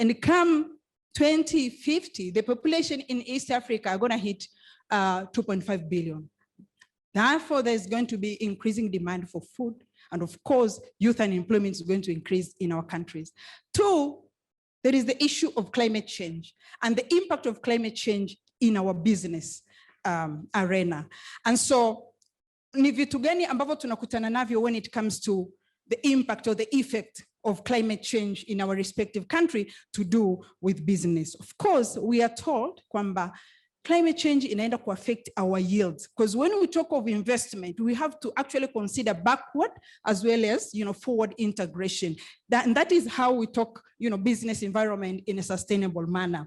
And come 2050, the population in East Africa are going to hit 2.5 billion. Therefore, there's going to be increasing demand for food. And of course, youth unemployment is going to increase in our countries. Two, there is the issue of climate change and the impact of climate change in our business arena. And so, ni vitu gani ambavyo tunakutana navyo when it comes to the impact or the effect of climate change in our respective country to do with business. Of course, we are told kwamba climate change inaenda to affect our yields, because when we talk of investment, we have to actually consider backward as well as forward integration. And that is how we talk business environment in a sustainable manner.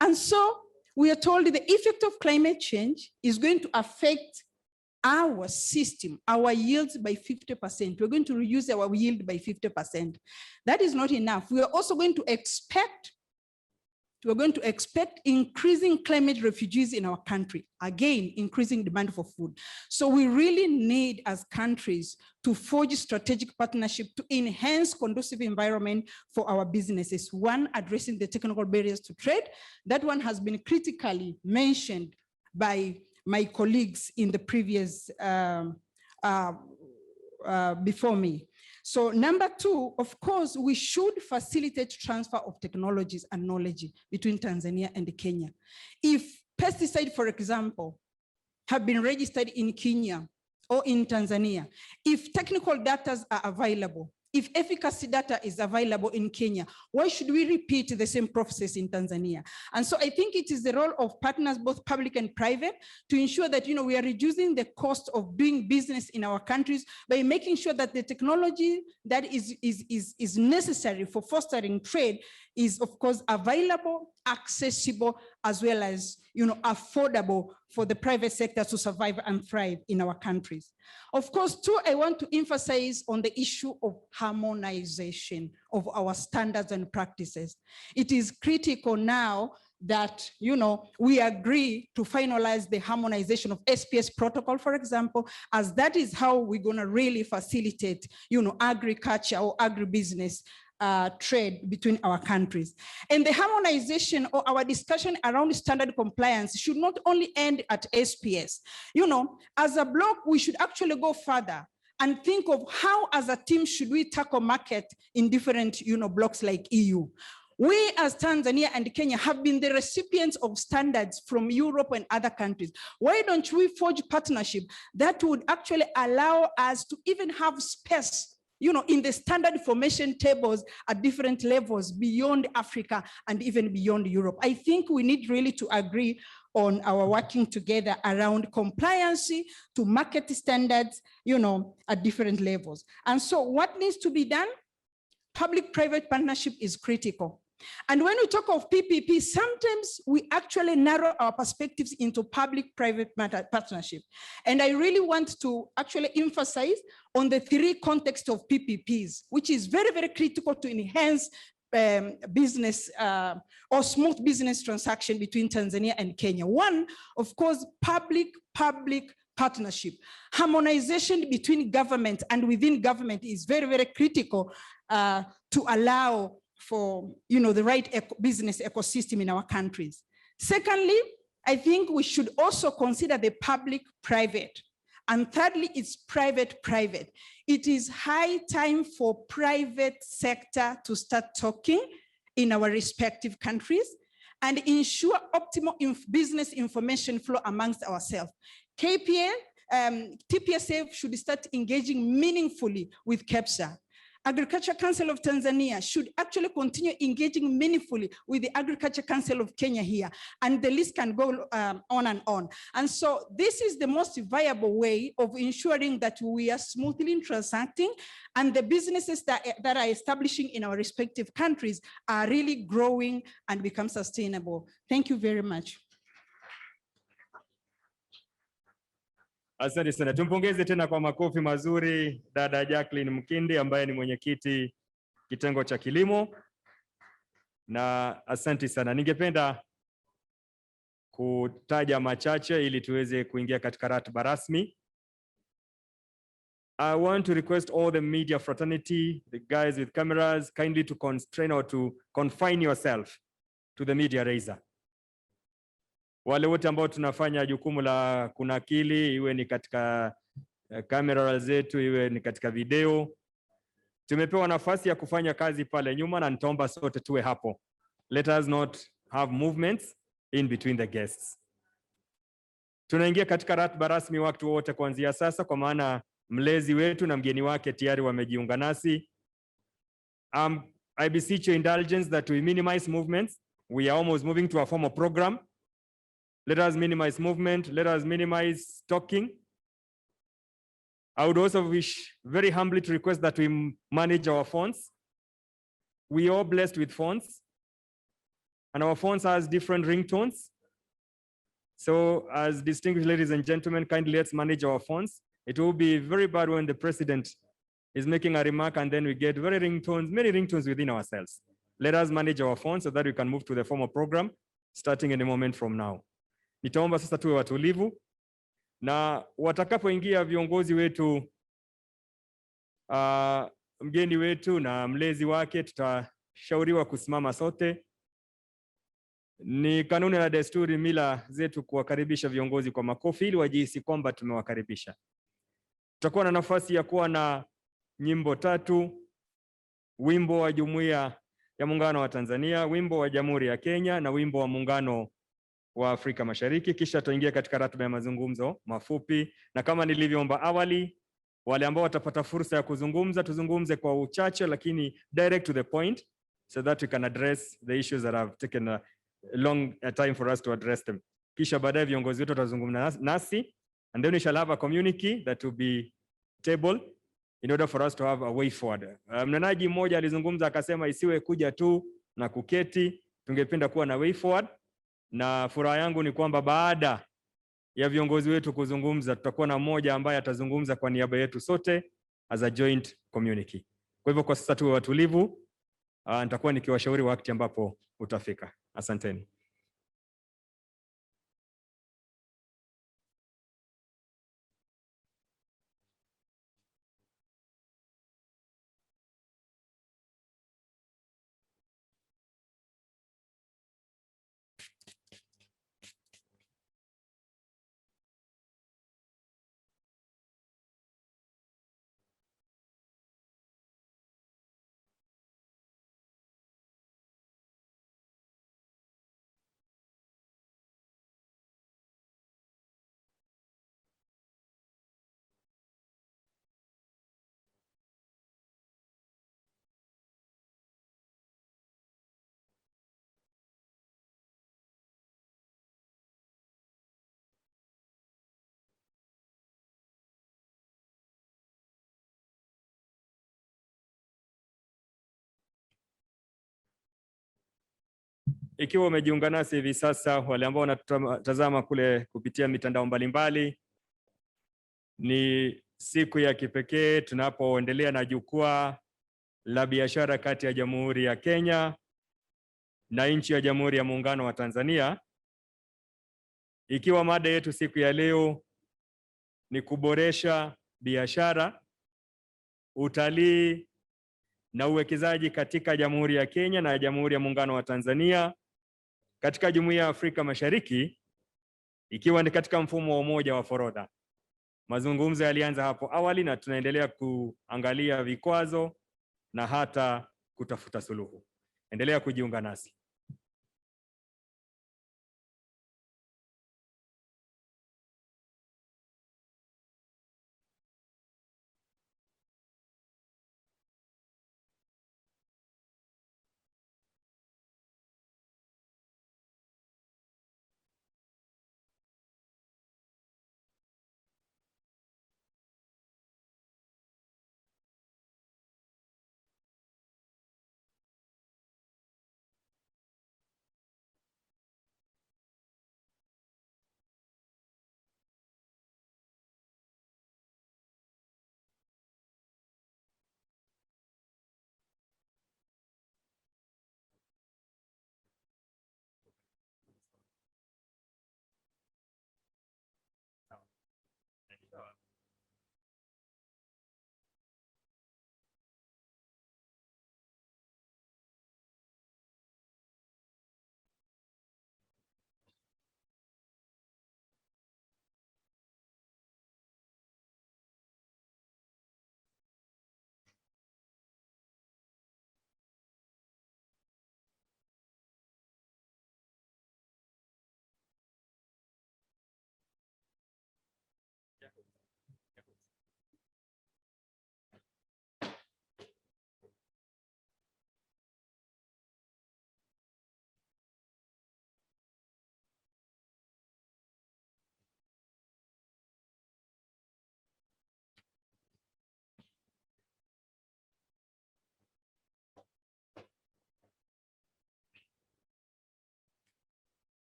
And so we are told the effect of climate change is going to affect our system, our yields by 50%. We're going to reduce our yield by 50%. That is not enough. We are also going to expect increasing climate refugees in our country. Again, increasing demand for food. So we really need as countries to forge strategic partnership to enhance conducive environment for our businesses. One, addressing the technical barriers to trade. That one has been critically mentioned by my colleagues in the previous before me. So number two, of course, we should facilitate transfer of technologies and knowledge between Tanzania and Kenya. If pesticide, for example, have been registered in Kenya or in Tanzania, if technical data are available, if efficacy data is available in Kenya, why should we repeat the same process in Tanzania? And so I think it is the role of partners, both public and private, to ensure that we are reducing the cost of doing business in our countries by making sure that the technology that is necessary for fostering trade is, of course, available, accessible, as well as affordable for the private sector to survive and thrive in our countries. Of course, too, I want to emphasize on the issue of harmonization of our standards and practices. It is critical now that we agree to finalize the harmonization of SPS protocol, for example, as that is how we're going to really facilitate agriculture or agribusiness trade between our countries. And the harmonization or our discussion around standard compliance should not only end at SPS. As a bloc, we should actually go further and think of how as a team should we tackle market in different blocks like EU. We as Tanzania and Kenya have been the recipients of standards from Europe and other countries. Why don't we forge partnership that would actually allow us to even have space in the standard formation tables at different levels beyond Africa and even beyond Europe? I think we need really to agree on our working together around compliance to market standards, at different levels. And so what needs to be done? Public-private partnership is critical. And when we talk of PPP, sometimes we actually narrow our perspectives into public-private partnership. And I really want to actually emphasize on the three contexts of PPPs, which is very, very critical to enhance business or smooth business transaction between Tanzania and Kenya. One, of course, public-public partnership. Harmonization between government and within government is very, very critical to allow for the right business ecosystem in our countries. Secondly, I think we should also consider the public-private. And thirdly, it's private-private. It is high time for private sector to start talking in our respective countries and ensure optimal business information flow amongst ourselves. TPSA should start engaging meaningfully with KEPSA. Agriculture Council of Tanzania should actually continue engaging meaningfully with the Agriculture Council of Kenya here, and the list can go on and on. And so this is the most viable way of ensuring that we are smoothly transacting and the businesses that are establishing in our respective countries are really growing and become sustainable. Thank you very much. Asante sana. Tumpongeze tena kwa makofi mazuri dada Jacqueline Mkindi ambaye ni mwenyekiti kitengo cha kilimo. Na asante sana. Ningependa kutaja machache ili tuweze kuingia katika ratiba rasmi. I want to request all the media fraternity, the guys with cameras, kindly to constrain or to confine yourself to the media raiser. Wale wote ambao tunafanya jukumu la kunakili, iwe ni katika kamera zetu, iwe ni katika video, tumepewa nafasi ya kufanya kazi pale nyuma na nitaomba sote tuwe hapo. Let us not have movements in between the guests. Tunaingia katika ratiba rasmi wakati wote kuanzia sasa, kwa maana mlezi wetu na mgeni wake tayari wamejiunga nasi. I beseech your indulgence that we minimize movements. We are almost moving to a formal program. Let us minimize movement. Let us minimize talking. I would also wish very humbly to request that we manage our phones. We are blessed with phones, and our phones has different ringtones. So as distinguished ladies and gentlemen, kindly let's manage our phones. It will be very bad when the president is making a remark and then we get very ringtones, many ringtones within ourselves. Let us manage our phones so that we can move to the formal program starting in a moment from now. Nitaomba sasa tuwe watulivu na watakapoingia viongozi wetu, mgeni wetu na mlezi wake, tutashauriwa kusimama sote. Ni kanuni na desturi, mila zetu kuwakaribisha viongozi kwa makofi ili wajihisi kwamba tumewakaribisha. Tutakuwa na nafasi ya kuwa na nyimbo 3, wimbo wa Jumuiya ya Muungano wa Tanzania, wimbo wa Jamhuri ya Kenya na wimbo wa Muungano wa Afrika Mashariki. Kisha tutaingia katika ratiba ya mazungumzo mafupi, na kama nilivyoomba awali, wale ambao watapata fursa ya kuzungumza, tuzungumze kwa uchache lakini direct to the point, so that we can address the issues that have taken a long time for us to address them. Kisha baadaye viongozi wetu watazungumza nasi, and then we shall have a communique that will be tabled in order for us to have a way forward. Mnenaji mmoja alizungumza akasema isiwe kuja tu na kuketi, tungependa kuwa na way forward, na furaha yangu ni kwamba baada ya viongozi wetu kuzungumza, tutakuwa na mmoja ambaye atazungumza kwa niaba yetu sote as a joint communique. Kwa hivyo kwa sasa tuwe watulivu, nitakuwa nikiwashauri wakati ambapo utafika. Asanteni. Ikiwa umejiunga nasi hivi sasa, wale ambao wanatazama kule kupitia mitandao mbalimbali, ni siku ya kipekee tunapoendelea na jukwaa la biashara kati ya Jamhuri ya Kenya na nchi ya Jamhuri ya Muungano wa Tanzania. Ikiwa mada yetu siku ya leo ni kuboresha biashara, utalii na uwekezaji katika Jamhuri ya Kenya na Jamhuri ya Muungano wa Tanzania katika Jumuiya ya Afrika Mashariki, ikiwa ni katika mfumo wa umoja wa forodha. Mazungumzo yalianza hapo awali na tunaendelea kuangalia vikwazo na hata kutafuta suluhu. Endelea kujiunga nasi.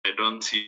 I don't see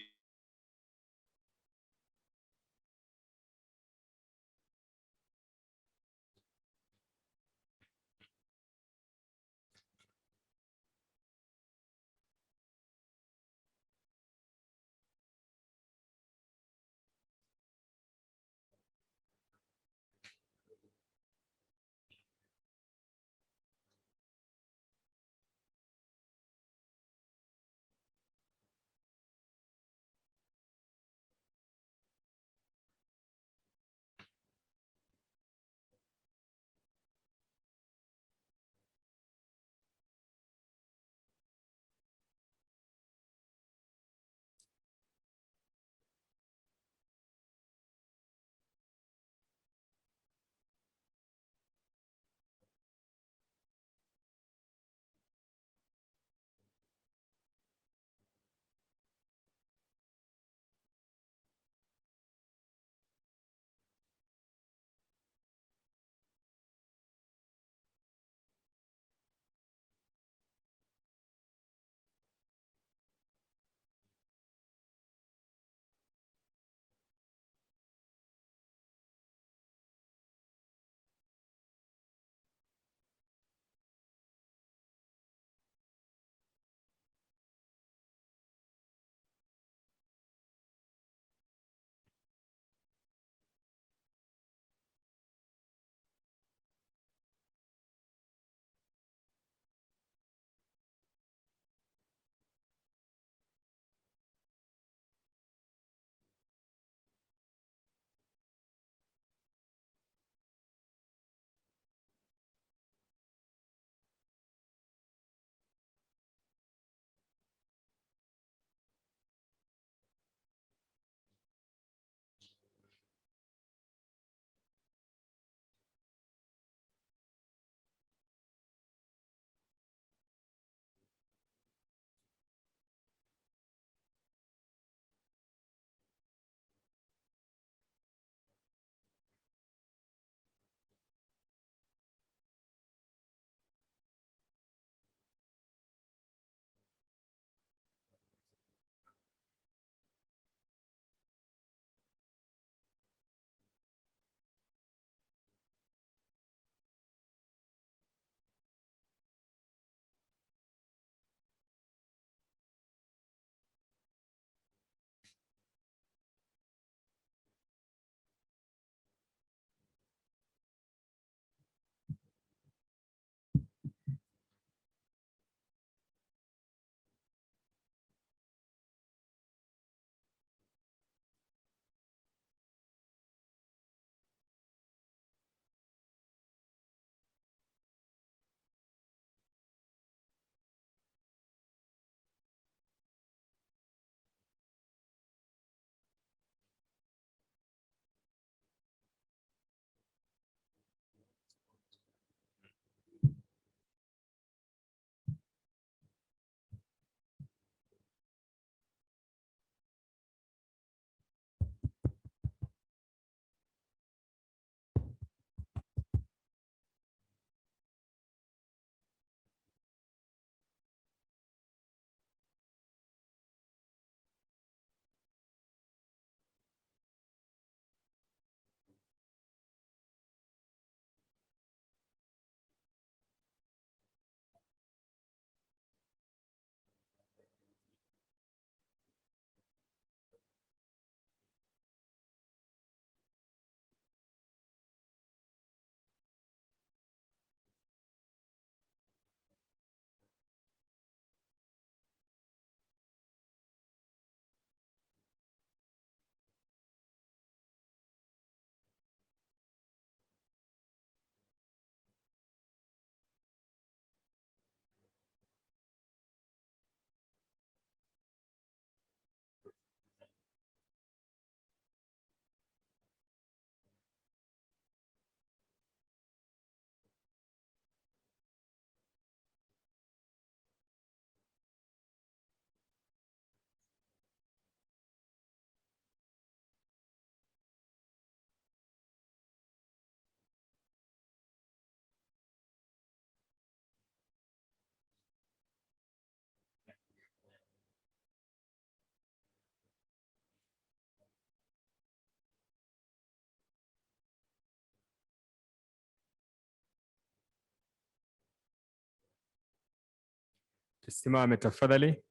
Tusimame tafadhali.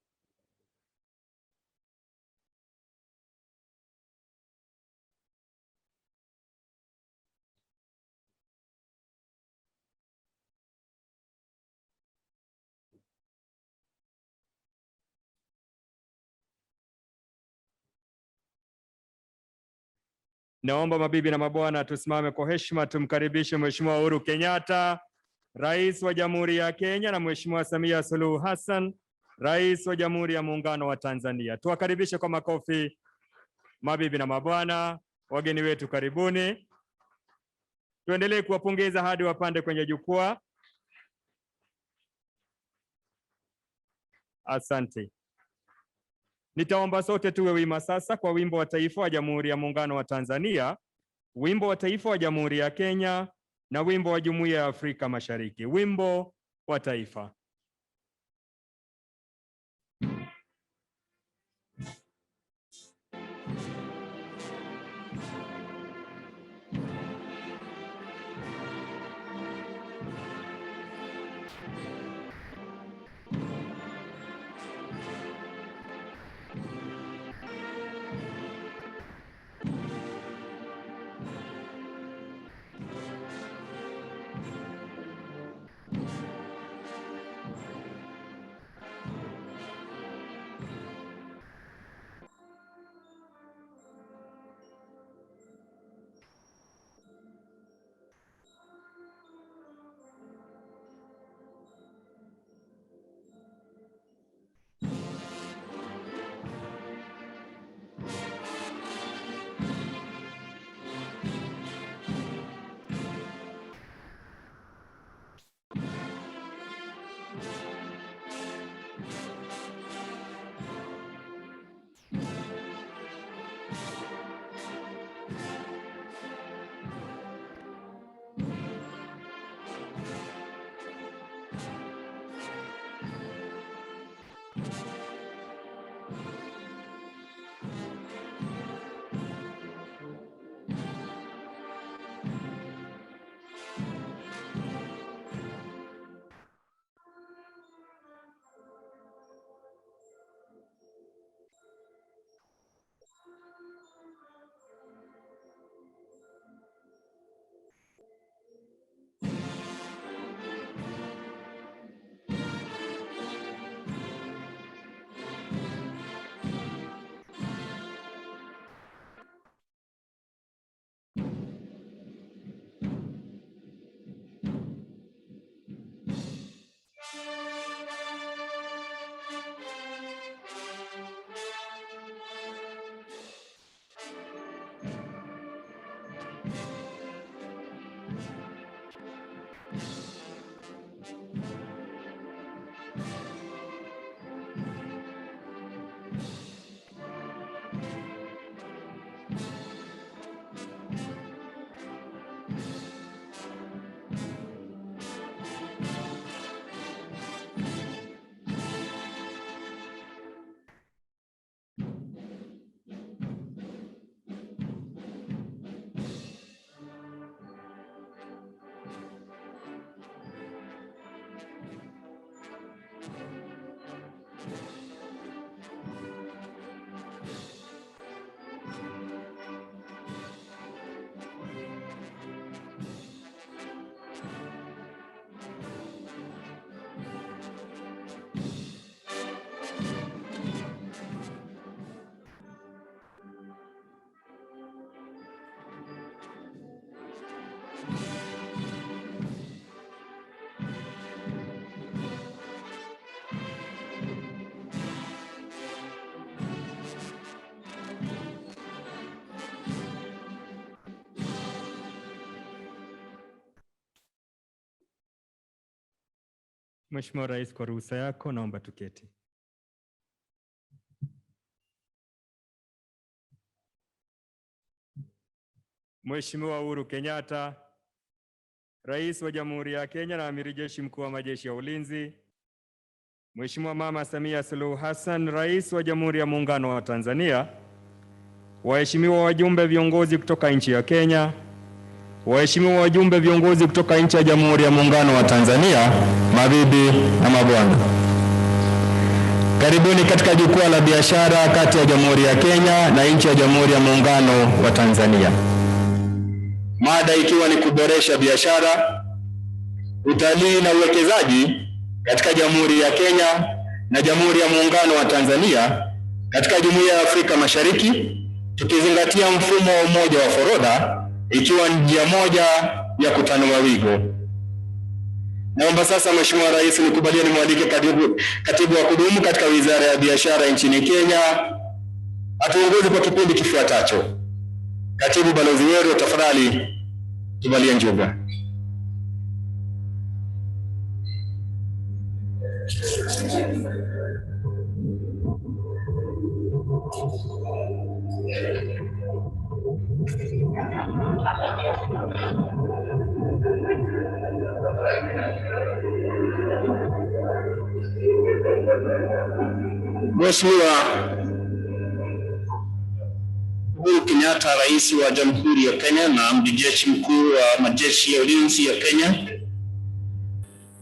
Naomba mabibi na mabwana tusimame kwa heshima tumkaribishe Mheshimiwa Uhuru Kenyatta, Rais wa Jamhuri ya Kenya, na Mheshimiwa Samia Suluhu Hassan, Rais wa Jamhuri ya Muungano wa Tanzania. Tuwakaribishe kwa makofi mabibi na mabwana, wageni wetu karibuni. Tuendelee kuwapongeza hadi wapande kwenye jukwaa. Asante. Nitaomba sote tuwe wima sasa kwa wimbo wa taifa wa Jamhuri ya Muungano wa Tanzania, wimbo wa taifa wa Jamhuri ya Kenya na wimbo wa Jumuiya ya Afrika Mashariki. Wimbo wa taifa. Mheshimiwa Rais, kwa ruhusa yako naomba tuketi. Mheshimiwa Uhuru Kenyatta, Rais wa Jamhuri ya Kenya na Amiri Jeshi Mkuu wa Majeshi ya Ulinzi, Mheshimiwa Mama Samia Suluhu Hassan, Rais wa Jamhuri ya Muungano wa Tanzania, waheshimiwa wajumbe viongozi kutoka nchi ya Kenya, waheshimiwa wajumbe viongozi kutoka nchi ya Jamhuri ya Muungano wa Tanzania, mabibi na mabwana. Karibuni katika jukwaa la biashara kati ya Jamhuri ya Kenya na nchi ya Jamhuri ya Muungano wa Tanzania. Mada ikiwa ni kuboresha biashara, utalii na uwekezaji katika Jamhuri ya Kenya na Jamhuri ya Muungano wa Tanzania katika Jumuiya ya Afrika Mashariki, tukizingatia mfumo wa umoja wa forodha ikiwa njia moja ya kutanua wigo. Naomba sasa Mheshimiwa Rais nikubalie nimwalike katibu wa kudumu katika Wizara ya Biashara nchini Kenya atuongoze kwa kipindi kifuatacho. Katibu Balozi Uhuru, tafadhali tubalie njuga. Mheshimiwa Uhuru Kenyatta, Rais wa Jamhuri ya Kenya na Amiri Jeshi Mkuu wa Majeshi ya Ulinzi ya Kenya,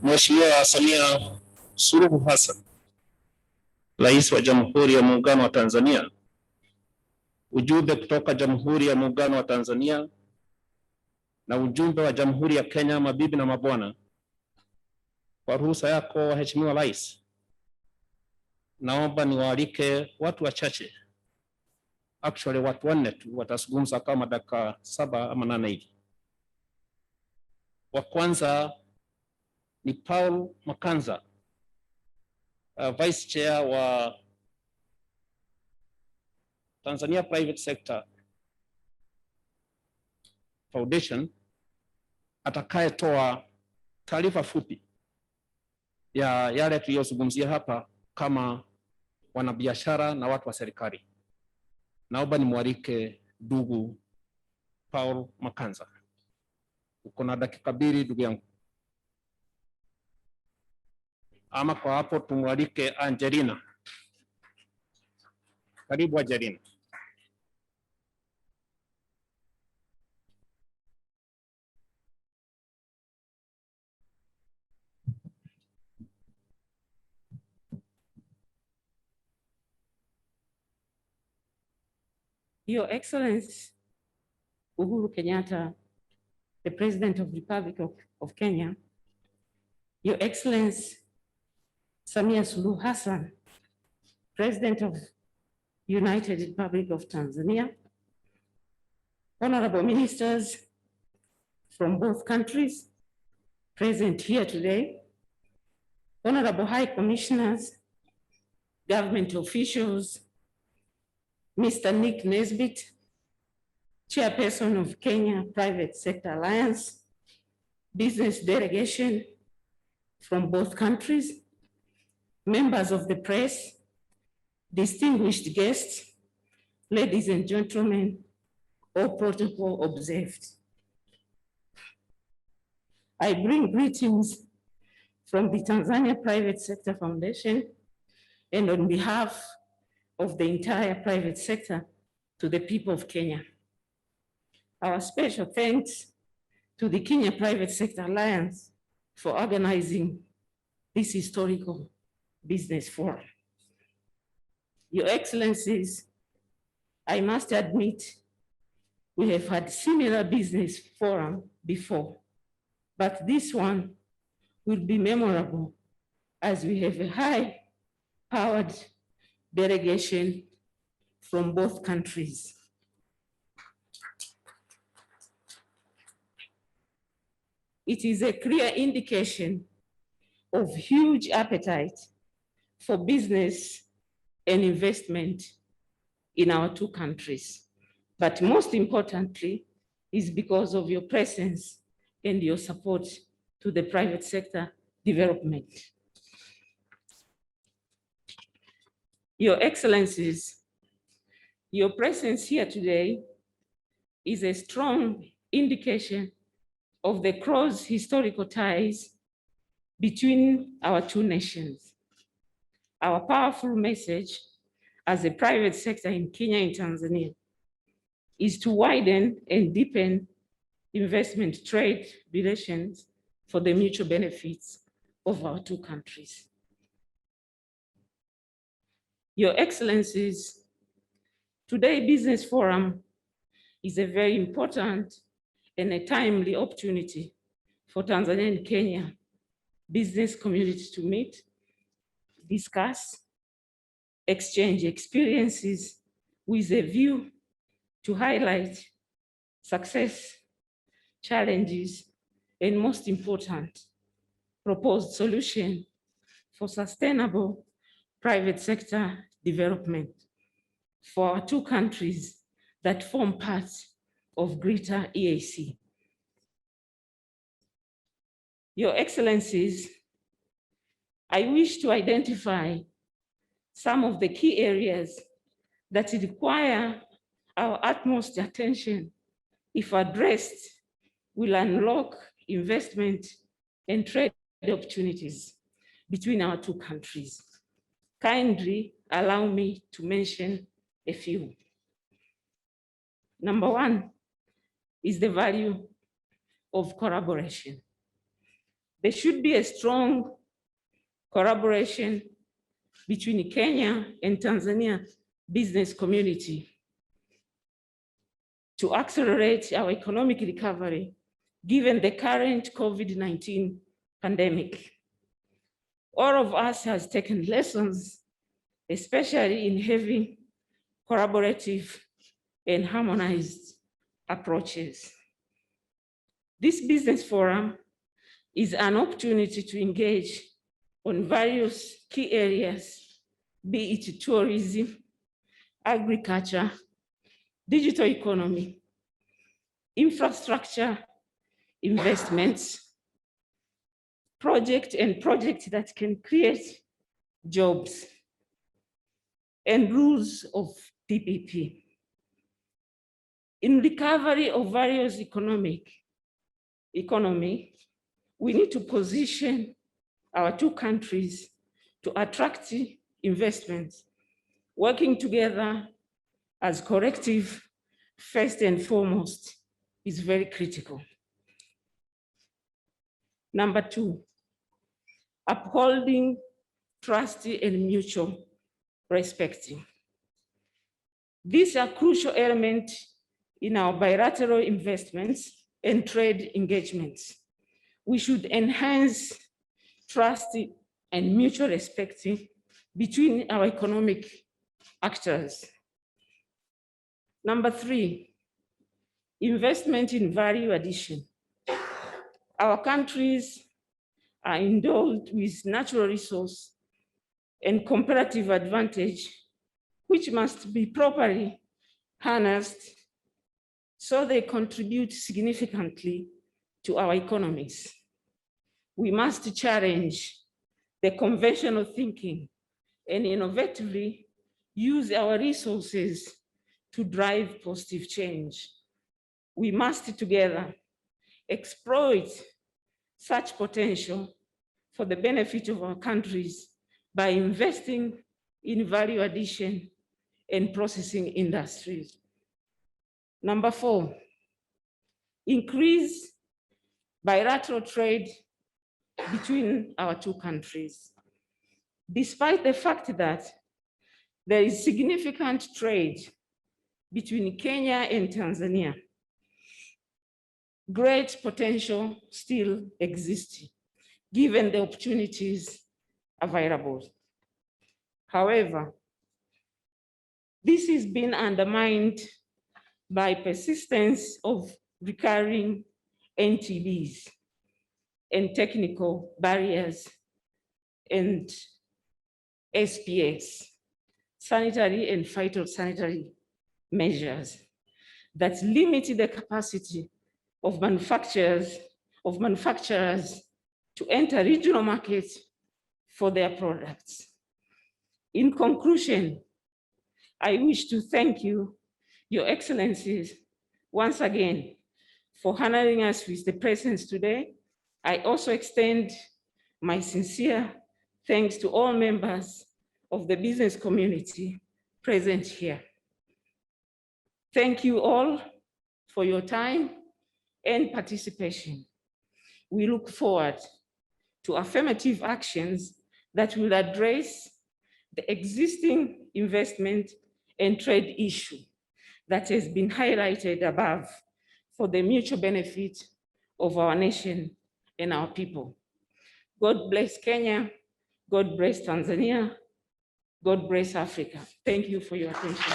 Mheshimiwa Samia Suluhu Hassan, Rais wa Jamhuri ya Muungano wa Tanzania, ujumbe kutoka Jamhuri ya Muungano wa Tanzania na ujumbe wa Jamhuri ya Kenya, mabibi na mabwana, kwa ruhusa yako Mheshimiwa Rais, naomba niwaalike watu wachache, actually watu 4 tu, watazungumza kama dakika 7 ama 8 hivi. Wa kwanza ni Paul Makanza, Vice Chair wa Tanzania Private Sector Foundation, atakayetoa taarifa fupi ya yale tuliyozungumzia hapa kama wanabiashara na watu wa serikali. Naomba nimwalike ndugu Paul Makanza. Uko na dakika 2 ndugu yangu. Ama kwa hapo tumwalike Angelina. Karibu Angelina. Your Excellency Uhuru Kenyatta, the President of the Republic of Kenya, Your Excellency Samia Suluhu Hassan, President of United Republic of Tanzania, honorable ministers from both countries present here today, honorable high commissioners, government officials, Mr. Nick Nesbitt, Chairperson of Kenya Private Sector Alliance, business delegation from both countries, members of the press, distinguished guests, ladies and gentlemen, all protocol observed. I bring greetings from the Tanzania Private Sector Foundation and on behalf of the entire private sector to the people of Kenya. Our special thanks to the Kenya Private Sector Alliance for organizing this historical business forum. Your Excellencies, I must admit, we have had similar business forum before, but this one will be memorable as we have a high-powered delegation from both countries. It is a clear indication of huge appetite for business and investment in our two countries. But most importantly, is because of your presence and your support to the private sector development. Your Excellencies, your presence here today is a strong indication of the close historical ties between our two nations. Our powerful message as a private sector in Kenya and Tanzania is to widen and deepen investment trade relations for the mutual benefits of our two countries. Your Excellencies, today's Business Forum is a very important and a timely opportunity for Tanzania and Kenya business community to meet, discuss, exchange experiences with a view to highlight success, challenges, and most important, proposed solution for sustainable private sector development for our two countries that form part of Greater EAC. Your Excellencies, I wish to identify some of the key areas that require our utmost attention. If addressed, will unlock investment and trade opportunities between our two countries. Kindly allow me to mention a few. Number one is the value of collaboration. There should be a strong collaboration between Kenya and Tanzania business community to accelerate our economic recovery given the current COVID-19 pandemic. All of us has taken lessons, especially in having collaborative and harmonized approaches. This business forum is an opportunity to engage on various key areas, be it tourism, agriculture, digital economy, infrastructure, investments, projects that can create jobs, and rules of PPP. In recovery of various economy, we need to position our two countries to attract investments, working together as collective, first and foremost, is very critical. Number two, upholding trust and mutual respect. These are crucial elements in our bilateral investments and trade engagements. We should enhance trust and mutual respect between our economic actors. Number three, investment in value addition. Our countries are endowed with natural resource and comparative advantage, which must be properly harnessed so they contribute significantly to our economies. We must challenge the conventional thinking and innovatively use our resources to drive positive change. We must together exploit such potential for the benefit of our countries by investing in value addition and processing industries. Number four, increase bilateral trade between our two countries. Despite the fact that there is significant trade between Kenya and Tanzania, great potential still exists given the opportunities available. However, this has been undermined by persistence of recurring NTBs and technical barriers and SPS, sanitary and phytosanitary measures that limit the capacity of manufacturers to enter regional markets for their products. In conclusion, I wish to thank you, Your Excellencies, once again for honoring us with the presence today. I also extend my sincere thanks to all members of the business community present here. Thank you all for your time and participation. We look forward to affirmative actions that will address the existing investment, and trade issue that has been highlighted above for the mutual benefit of our nation and our people. God bless Kenya. God bless Tanzania. God bless Africa. Thank you for your attention.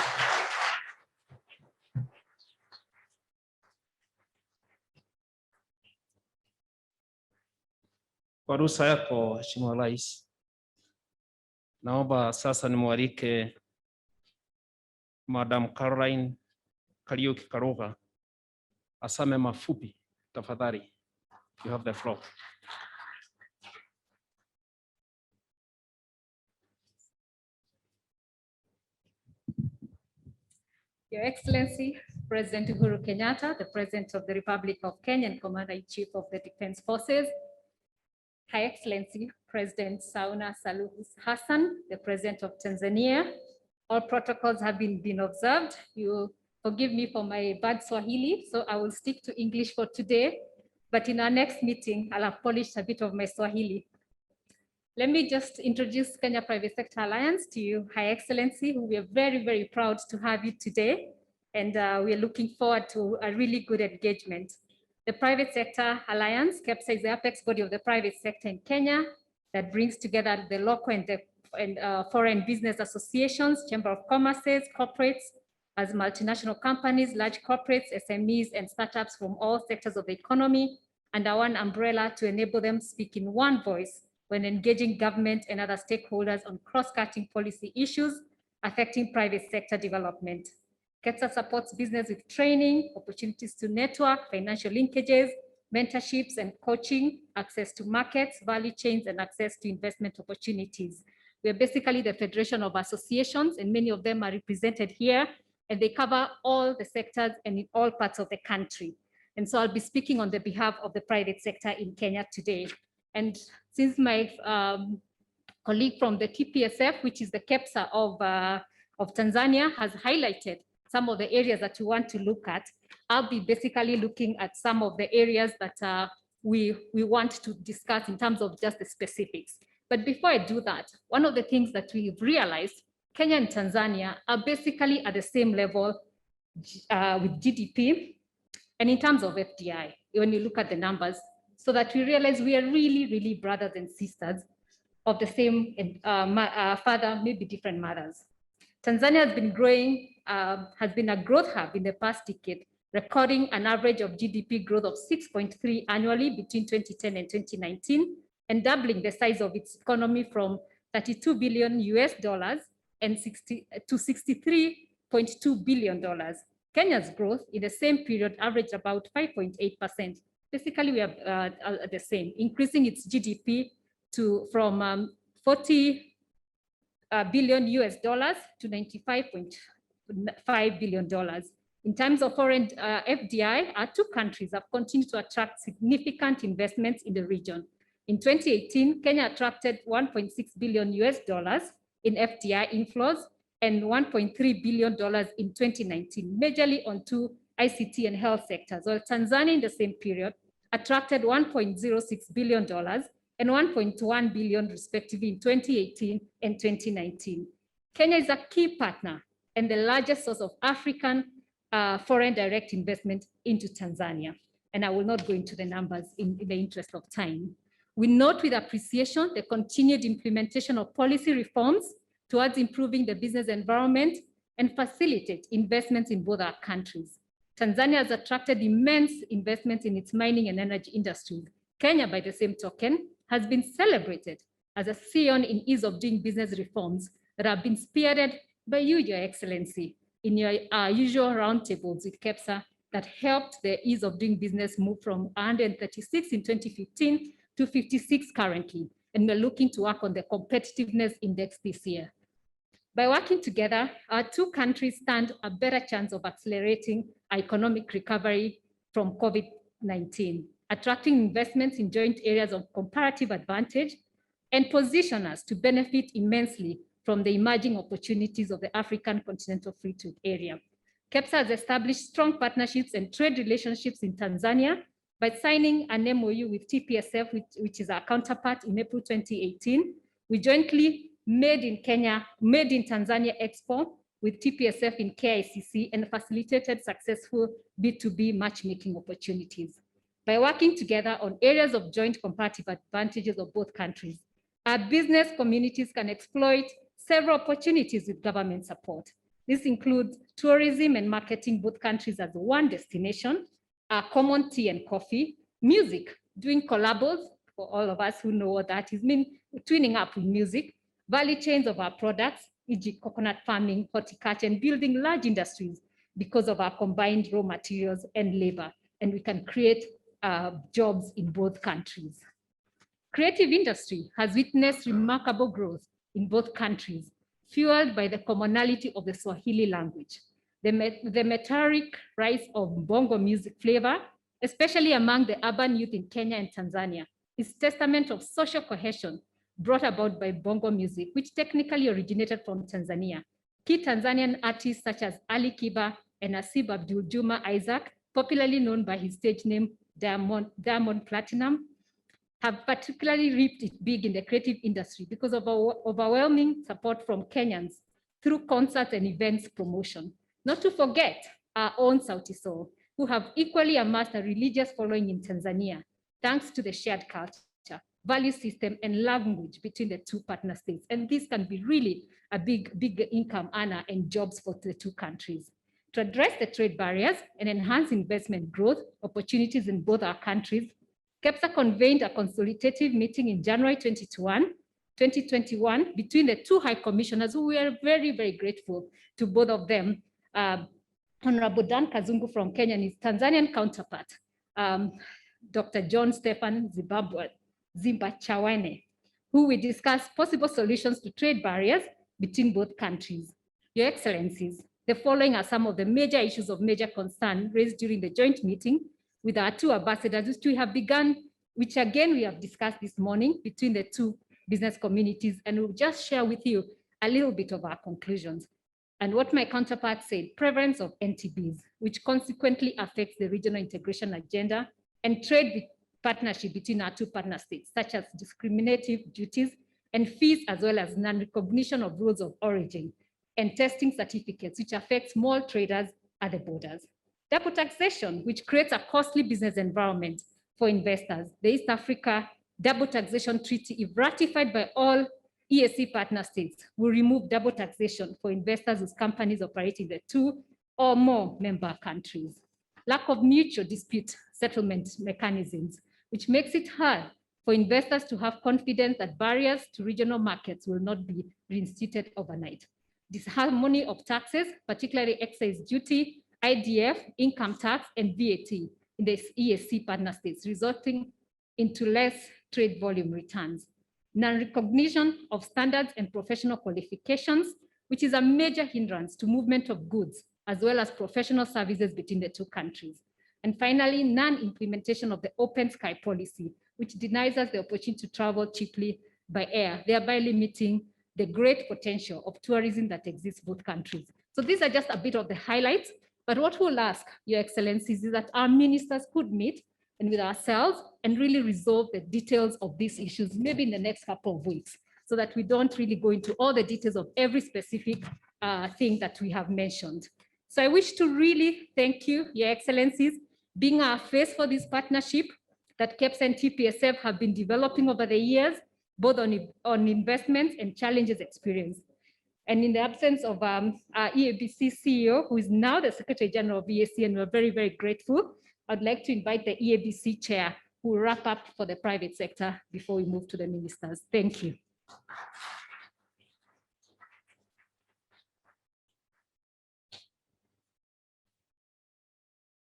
Kwa ruhusa yako Mheshimiwa Rais, naomba sasa nimwalike Madam Caroline Kariuki Karuga aseme mafupi tafadhali. You have the floor. Your Excellency, President Uhuru Kenyatta, the President of the Republic of Kenya and Commander-in-Chief of the Defense Forces, High Excellency, President Suluhu Hassan, the President of Tanzania. All protocols have been observed. You forgive me for my bad Swahili, so I will stick to English for today, but in our next meeting, I'll have polished a bit of my Swahili. Let me just introduce Kenya Private Sector Alliance to you, High Excellency, who we are very, very proud to have you today. And we are looking forward to a really good engagement. The Private Sector Alliance, KEPSA, is the apex body of the private sector in Kenya that brings together the local and foreign business associations, Chamber of Commerces, corporates, as multinational companies, large corporates, SMEs, and startups from all sectors of the economy under one umbrella to enable them speak in one voice when engaging government and other stakeholders on cross-cutting policy issues affecting private sector development. KEPSA supports business with training, opportunities to network, financial linkages, mentorships and coaching, access to markets, value chains, and access to investment opportunities. We are basically the federation of associations, and many of them are represented here, and they cover all the sectors and in all parts of the country. And so I'll be speaking on the behalf of the private sector in Kenya today. And since my colleague from the TPSF, which is the KEPSA of Tanzania, has highlighted some of the areas that we want to look at, I'll be basically looking at some of the areas that we want to discuss in terms of just the specifics. But before I do that, one of the things that we've realized, Kenya and Tanzania are basically at the same level with GDP and in terms of FDI, when you look at the numbers, so that we realize we are really, really brothers and sisters of the same father, maybe different mothers. Tanzania has been growing, has been a growth hub in the past decade, recording an average of GDP growth of 6.3 annually between 2010 and 2019, and doubling the size of its economy from $32 billion and to $63.2 billion. Kenya's growth in the same period averaged about 5.8%. Basically, we are the same, increasing its GDP from $40 billion to $95.5 billion. In terms of foreign FDI, our two countries have continued to attract significant investments in the region. In 2018, Kenya attracted $1.6 billion in FDI inflows and $1.3 billion in 2019, majorly on two ICT and health sectors, while Tanzania in the same period attracted $1.06 billion and $1.1 billion respectively in 2018 and 2019. Kenya is a key partner and the largest source of African foreign direct investment into Tanzania. And I will not go into the numbers in the interest of time. We note with appreciation the continued implementation of policy reforms towards improving the business environment and facilitate investments in both our countries. Tanzania has attracted immense investments in its mining and energy industries. Kenya, by the same token, has been celebrated as a scion in ease of doing business reforms that have been spearheaded by you, Your Excellency, in your usual roundtables with KEPSA that helped the ease of doing business move from 136 in 2015 to 56 currently. And we're looking to work on the competitiveness index this year. By working together, our two countries stand a better chance of accelerating our economic recovery from COVID-19, attracting investments in joint areas of comparative advantage, and position us to benefit immensely from the emerging opportunities of the African continental free trade area. KEPSA has established strong partnerships and trade relationships in Tanzania by signing an MOU with TPSF, which is our counterpart in April 2018. We jointly Made in Kenya, Made in Tanzania Expo with TPSF in KICC and facilitated successful B2B matchmaking opportunities. By working together on areas of joint comparative advantages of both countries, our business communities can exploit several opportunities with government support. This includes tourism and marketing both countries as one destination, our common tea and coffee, music, doing collabos, for all of us who know what that is, mean twinning up with music, value chains of our products, e.g. coconut farming, horticulture, and building large industries because of our combined raw materials and labor, and we can create jobs in both countries. Creative industry has witnessed remarkable growth in both countries, fueled by the commonality of the Swahili language. The meteoric rise of bongo music flavor, especially among the urban youth in Kenya and Tanzania, is testament of social cohesion brought about by bongo music, which technically originated from Tanzania. Key Tanzanian artists such as Ali Kiba and Asib Abdul Juma Isaac, popularly known by his stage name Diamond Platinum, have particularly reaped it big in the creative industry because of our overwhelming support from Kenyans through concerts and events promotion. Not to forget our own Sauti Sol, who have equally amassed a religious following in Tanzania, thanks to the shared culture, value system, and language between the two partner states. And this can be really a big income earner and jobs for the two countries. To address the trade barriers and enhance investment growth opportunities in both our countries, KEPSA convened a consultative meeting in January 2021 between the two high commissioners, who we are very, very grateful to both of them, Honorable Dan Kazungu from Kenya and his Tanzanian counterpart, Dr. John Stephan Zimbachawane, who will discuss possible solutions to trade barriers between both countries. Your Excellencies, the following are some of the major issues of major concern raised during the joint meeting with our two ambassadors, which we have begun, which again we have discussed this morning between the two business communities, and we'll just share with you a little bit of our conclusions. And what my counterpart said, prevalence of NTBs, which consequently affects the regional integration agenda and trade partnership between our two partner states, such as discriminative duties and fees, as well as non-recognition of rules of origin and testing certificates, which affect small traders at the borders. Double taxation, which creates a costly business environment for investors. The East Africa Double Taxation Treaty, if ratified by all EAC partner states, will remove double taxation for investors whose companies operate in the two or more member countries. Lack of mutual dispute settlement mechanisms, which makes it hard for investors to have confidence that barriers to regional markets will not be reinstated overnight. Disharmony of taxes, particularly excise duty, IDF, income tax, and VAT in the EAC partner states, resulting into less trade volume returns. Non-recognition of standards and professional qualifications, which is a major hindrance to movement of goods, as well as professional services between the two countries. And finally, non-implementation of the open sky policy, which denies us the opportunity to travel cheaply by air, thereby limiting the great potential of tourism that exists both countries. So these are just a bit of the highlights, but what we'll ask, Your Excellencies, is that our ministers could meet and with ourselves and really resolve the details of these issues, maybe in the next couple of weeks, so that we don't really go into all the details of every specific thing that we have mentioned. So I wish to really thank you, Your Excellencies, being our face for this partnership that KEPSA and TPSF have been developing over the years, both on investments and challenges experienced. And in the absence of our EABC CEO, who is now the Secretary General of EAC, and we're very, very grateful, I'd like to invite the EABC Chair, who will wrap up for the private sector before we move to the ministers. Thank you.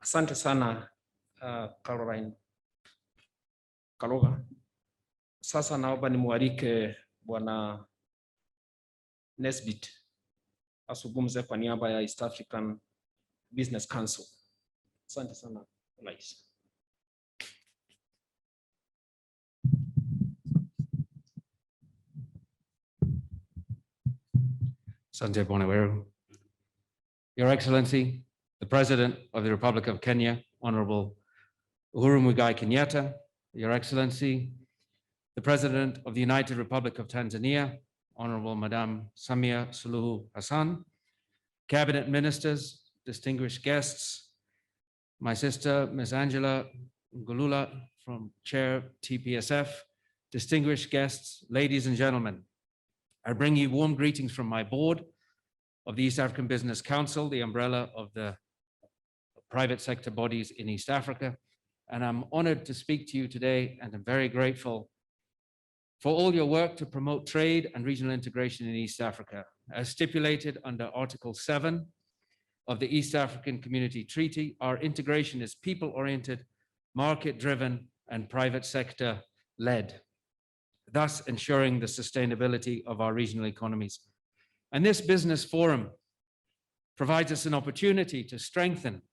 Asante sana Caroline Kaloga. Sasa naomba nimwalike Bwana Nesbit azungumze kwa niaba ya East African Business Council. Asante sana Rais. Asante Bwana Weru. Your Excellency, the President of the Republic of Kenya, Honorable Uhuru Kenyatta, Your Excellency, the President of the United Republic of Tanzania, Honorable Madam Samia Suluhu Hassan, Cabinet Ministers, distinguished guests, my sister, Ms. Angela Gulula from Chair TPSF, distinguished guests, ladies and gentlemen, I bring you warm greetings from my board of the East African Business Council, the umbrella of the private sector bodies in East Africa. And I'm honored to speak to you today, and I'm very grateful for all your work to promote trade and regional integration in East Africa. As stipulated under Article 7 of the East African Community Treaty, our integration is people-oriented, market-driven, and private sector-led, thus ensuring the sustainability of our regional economies. And this business forum provides us an opportunity to strengthen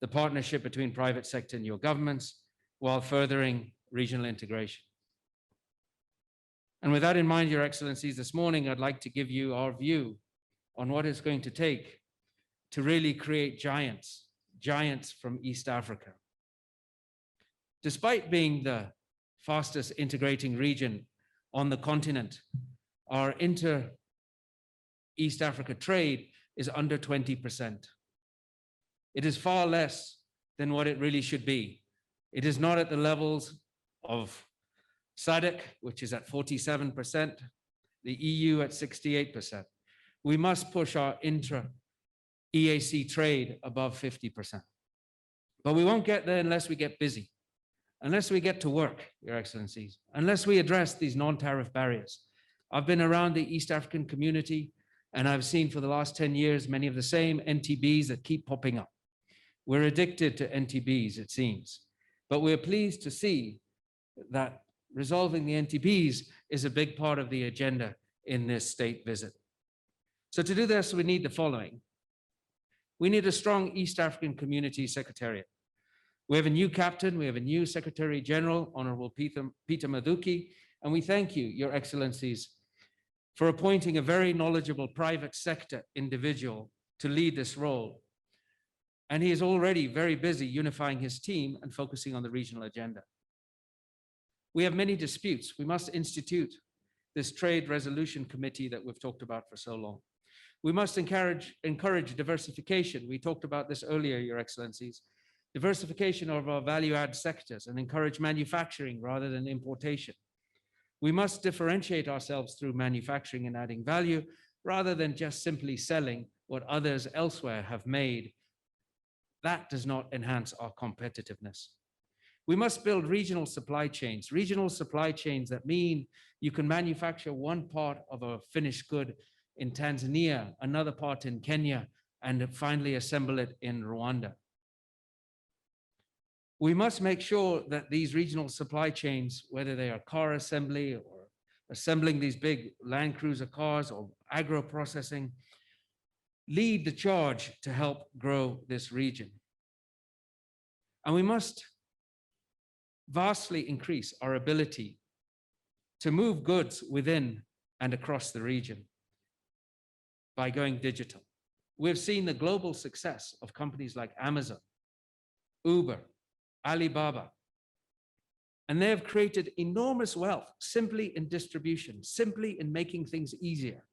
the partnership between private sector and your governments while furthering regional integration. And with that in mind, Your Excellencies, this morning, I'd like to give you our view on what it's going to take to really create giants from East Africa. Despite being the fastest integrating region on the continent, our inter-East Africa trade is under 20%. It is far less than what it really should be. It is not at the levels of SADC, which is at 47%, the EU at 68%. We must push our intra-EAC trade above 50%. But we won't get there unless we get busy, unless we get to work, Your Excellencies, unless we address these non-tariff barriers. I've been around the East African community, and I've seen for the last 10 years many of the same NTBs that keep popping up. We're addicted to NTBs, it seems, but we're pleased to see that resolving the NTBs is a big part of the agenda in this state visit. So to do this, we need the following. We need a strong East African Community Secretariat. We have a new captain, we have a new Secretary General, Honorable Peter Mathuki, and we thank you, Your Excellencies, for appointing a very knowledgeable private sector individual to lead this role. And he is already very busy unifying his team and focusing on the regional agenda. We have many disputes. We must institute this trade resolution committee that we've talked about for so long. We must encourage diversification. We talked about this earlier, Your Excellencies. Diversification of our value-add sectors and encourage manufacturing rather than importation. We must differentiate ourselves through manufacturing and adding value rather than just simply selling what others elsewhere have made. That does not enhance our competitiveness. We must build regional supply chains that mean you can manufacture one part of a finished good in Tanzania, another part in Kenya, and finally assemble it in Rwanda. We must make sure that these regional supply chains, whether they are car assembly or assembling these big Land Cruiser cars or agro processing, lead the charge to help grow this region. And we must vastly increase our ability to move goods within and across the region by going digital. We've seen the global success of companies like Amazon, Uber, Alibaba, and they have created enormous wealth simply in distribution, simply in making things easier,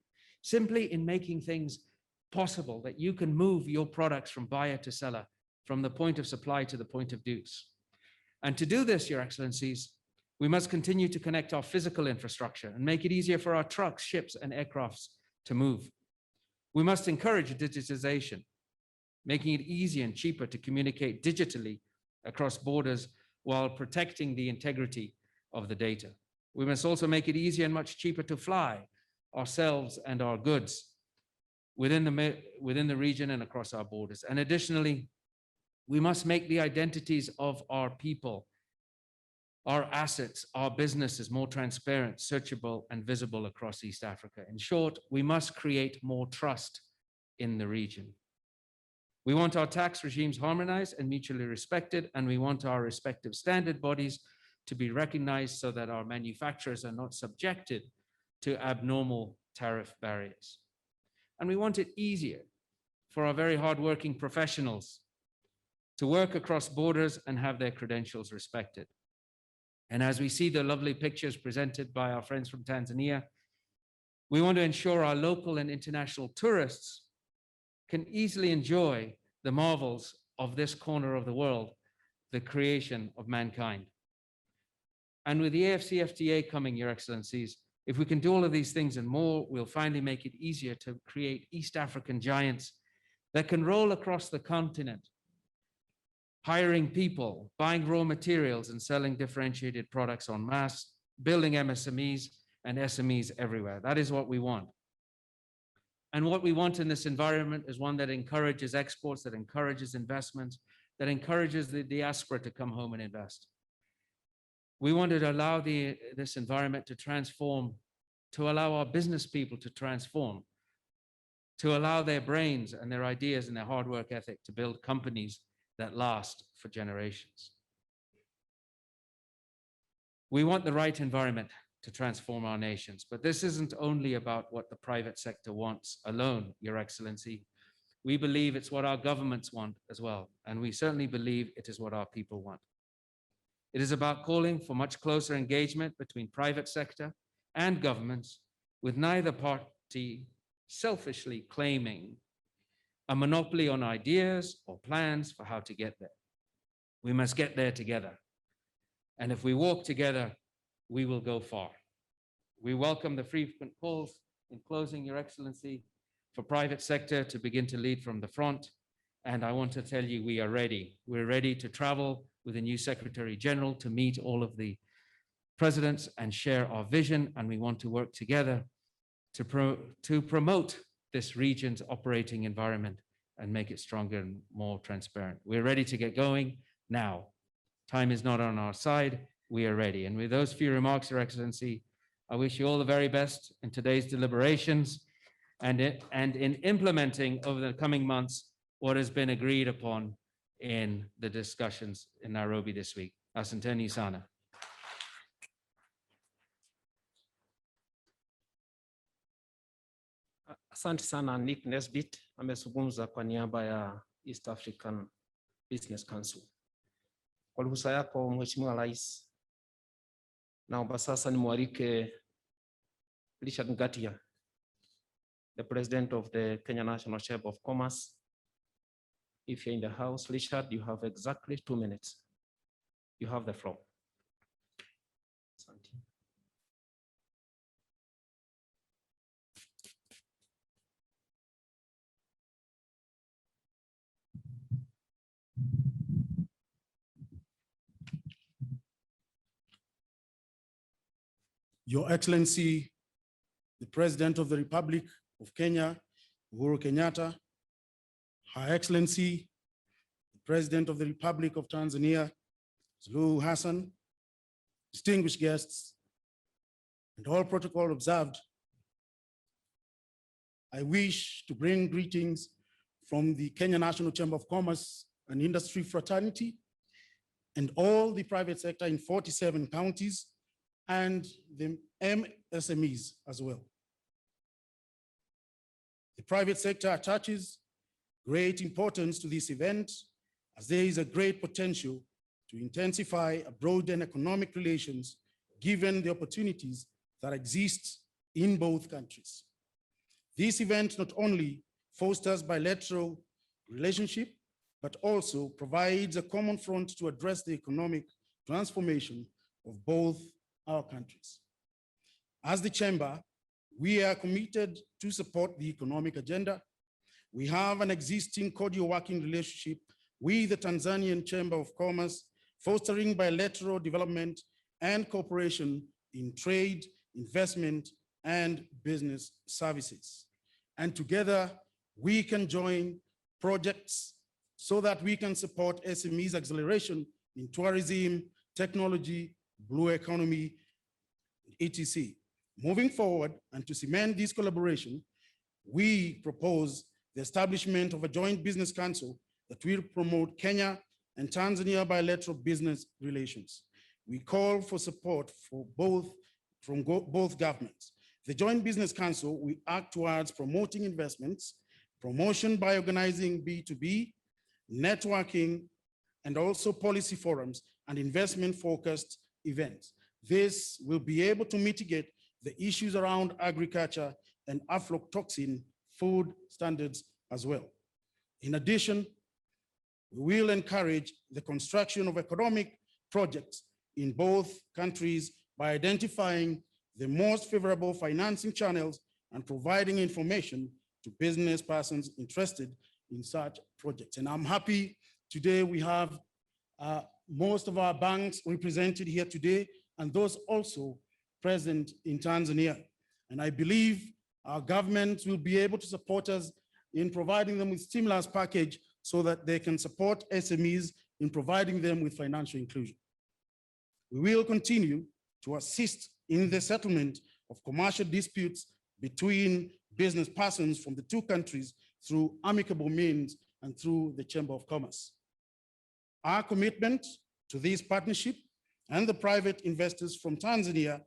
simply in making things possible that you can move your products from buyer to seller, from the point of supply to the point of use. And to do this, Your Excellencies, we must continue to connect our physical infrastructure and make it easier for our trucks, ships, and aircrafts to move. We must encourage digitization, making it easier and cheaper to communicate digitally across borders while protecting the integrity of the data. We must also make it easier and much cheaper to fly ourselves and our goods within the region and across our borders. And additionally, we must make the identities of our people, our assets, our businesses more transparent, searchable, and visible across East Africa. In short, we must create more trust in the region. We want our tax regimes harmonized and mutually respected, and we want our respective standard bodies to be recognized so that our manufacturers are not subjected to abnormal tariff barriers. And we want it easier for our very hardworking professionals to work across borders and have their credentials respected. And as we see the lovely pictures presented by our friends from Tanzania, We want to ensure our local and international tourists can easily enjoy the marvels of this corner of the world, the creation of mankind. And with the AFCFTA coming, Your Excellencies, if we can do all of these things and more, we'll finally make it easier to create East African giants that can roll across the continent, hiring people, buying raw materials and selling differentiated products en masse, building MSMEs and SMEs everywhere. That is what we want. And what we want in this environment is one that encourages exports, that encourages investments, that encourages the diaspora to come home and invest. We wanted to allow this environment to transform, to allow our business people to transform, to allow their brains and their ideas and their hard work ethic to build companies that last for generations. We want the right environment to transform our nations, but this isn't only about what the private sector wants alone, Your Excellency. We believe it's what our governments want as well, and we certainly believe it is what our people want. It is about calling for much closer engagement between private sector and governments, with neither party selfishly claiming a monopoly on ideas or plans for how to get there. We must get there together. And if we walk together, we will go far. We welcome the frequent calls, in closing, Your Excellency, for private sector to begin to lead from the front. And I want to tell you, we are ready. We're ready to travel with the new Secretary General to meet all of the presidents and share our vision. And we want to work together to promote this region's operating environment and make it stronger and more transparent. We're ready to get going now. Time is not on our side. We are ready. And with those few remarks, Your Excellency, I wish you all the very best in today's deliberations and in implementing over the coming months what has been agreed upon in the discussions in Nairobi this week. Asanteni sana. Asante sana Nick Nesbitt amezungumza kwa niaba ya East African Business Council. Kwa ruhusa yako Mheshimiwa Rais, naomba sasa nimwalike Richard Ngatia, the President of the Kenya National Chamber of Commerce. If you're in the house, Richard, you have exactly 2 minutes. You have the floor. Asante. Your Excellency, the President of the Republic of Kenya, Uhuru Kenyatta, Her Excellency, the President of the Republic of Tanzania, Suluhu Hassan, distinguished guests, and all protocol observed, I wish to bring greetings from the Kenya National Chamber of Commerce and Industry fraternity and all the private sector in 47 counties and the MSMEs as well. The private sector attaches great importance to this event as there is a great potential to intensify a broadened economic relations given the opportunities that exist in both countries. This event not only fosters bilateral relationship, but also provides a common front to address the economic transformation of both our countries. As the Chamber, we are committed to support the economic agenda. We have an existing cordial working relationship with the Tanzanian Chamber of Commerce, fostering bilateral development and cooperation in trade, investment, and business services. And together, we can join projects so that we can support SMEs acceleration in tourism, technology, blue economy, etc. Moving forward, and to cement this collaboration, we propose the establishment of a joint business council that will promote Kenya and Tanzania bilateral business relations. We call for support for both governments. The Joint Business Council will act towards promoting investments, promotion by organizing B2B, networking, and also policy forums and investment-focused events. This will be able to mitigate the issues around agriculture and aflatoxin food standards as well. In addition, we will encourage the construction of economic projects in both countries by identifying the most favorable financing channels and providing information to business persons interested in such projects. And I'm happy today we have most of our banks represented here today, and those also present in Tanzania. And I believe our government will be able to support us in providing them with stimulus package so that they can support SMEs in providing them with financial inclusion. We will continue to assist in the settlement of commercial disputes between business persons from the two countries through amicable means and through the Chamber of Commerce. Our commitment to this partnership and the private investors from Tanzania,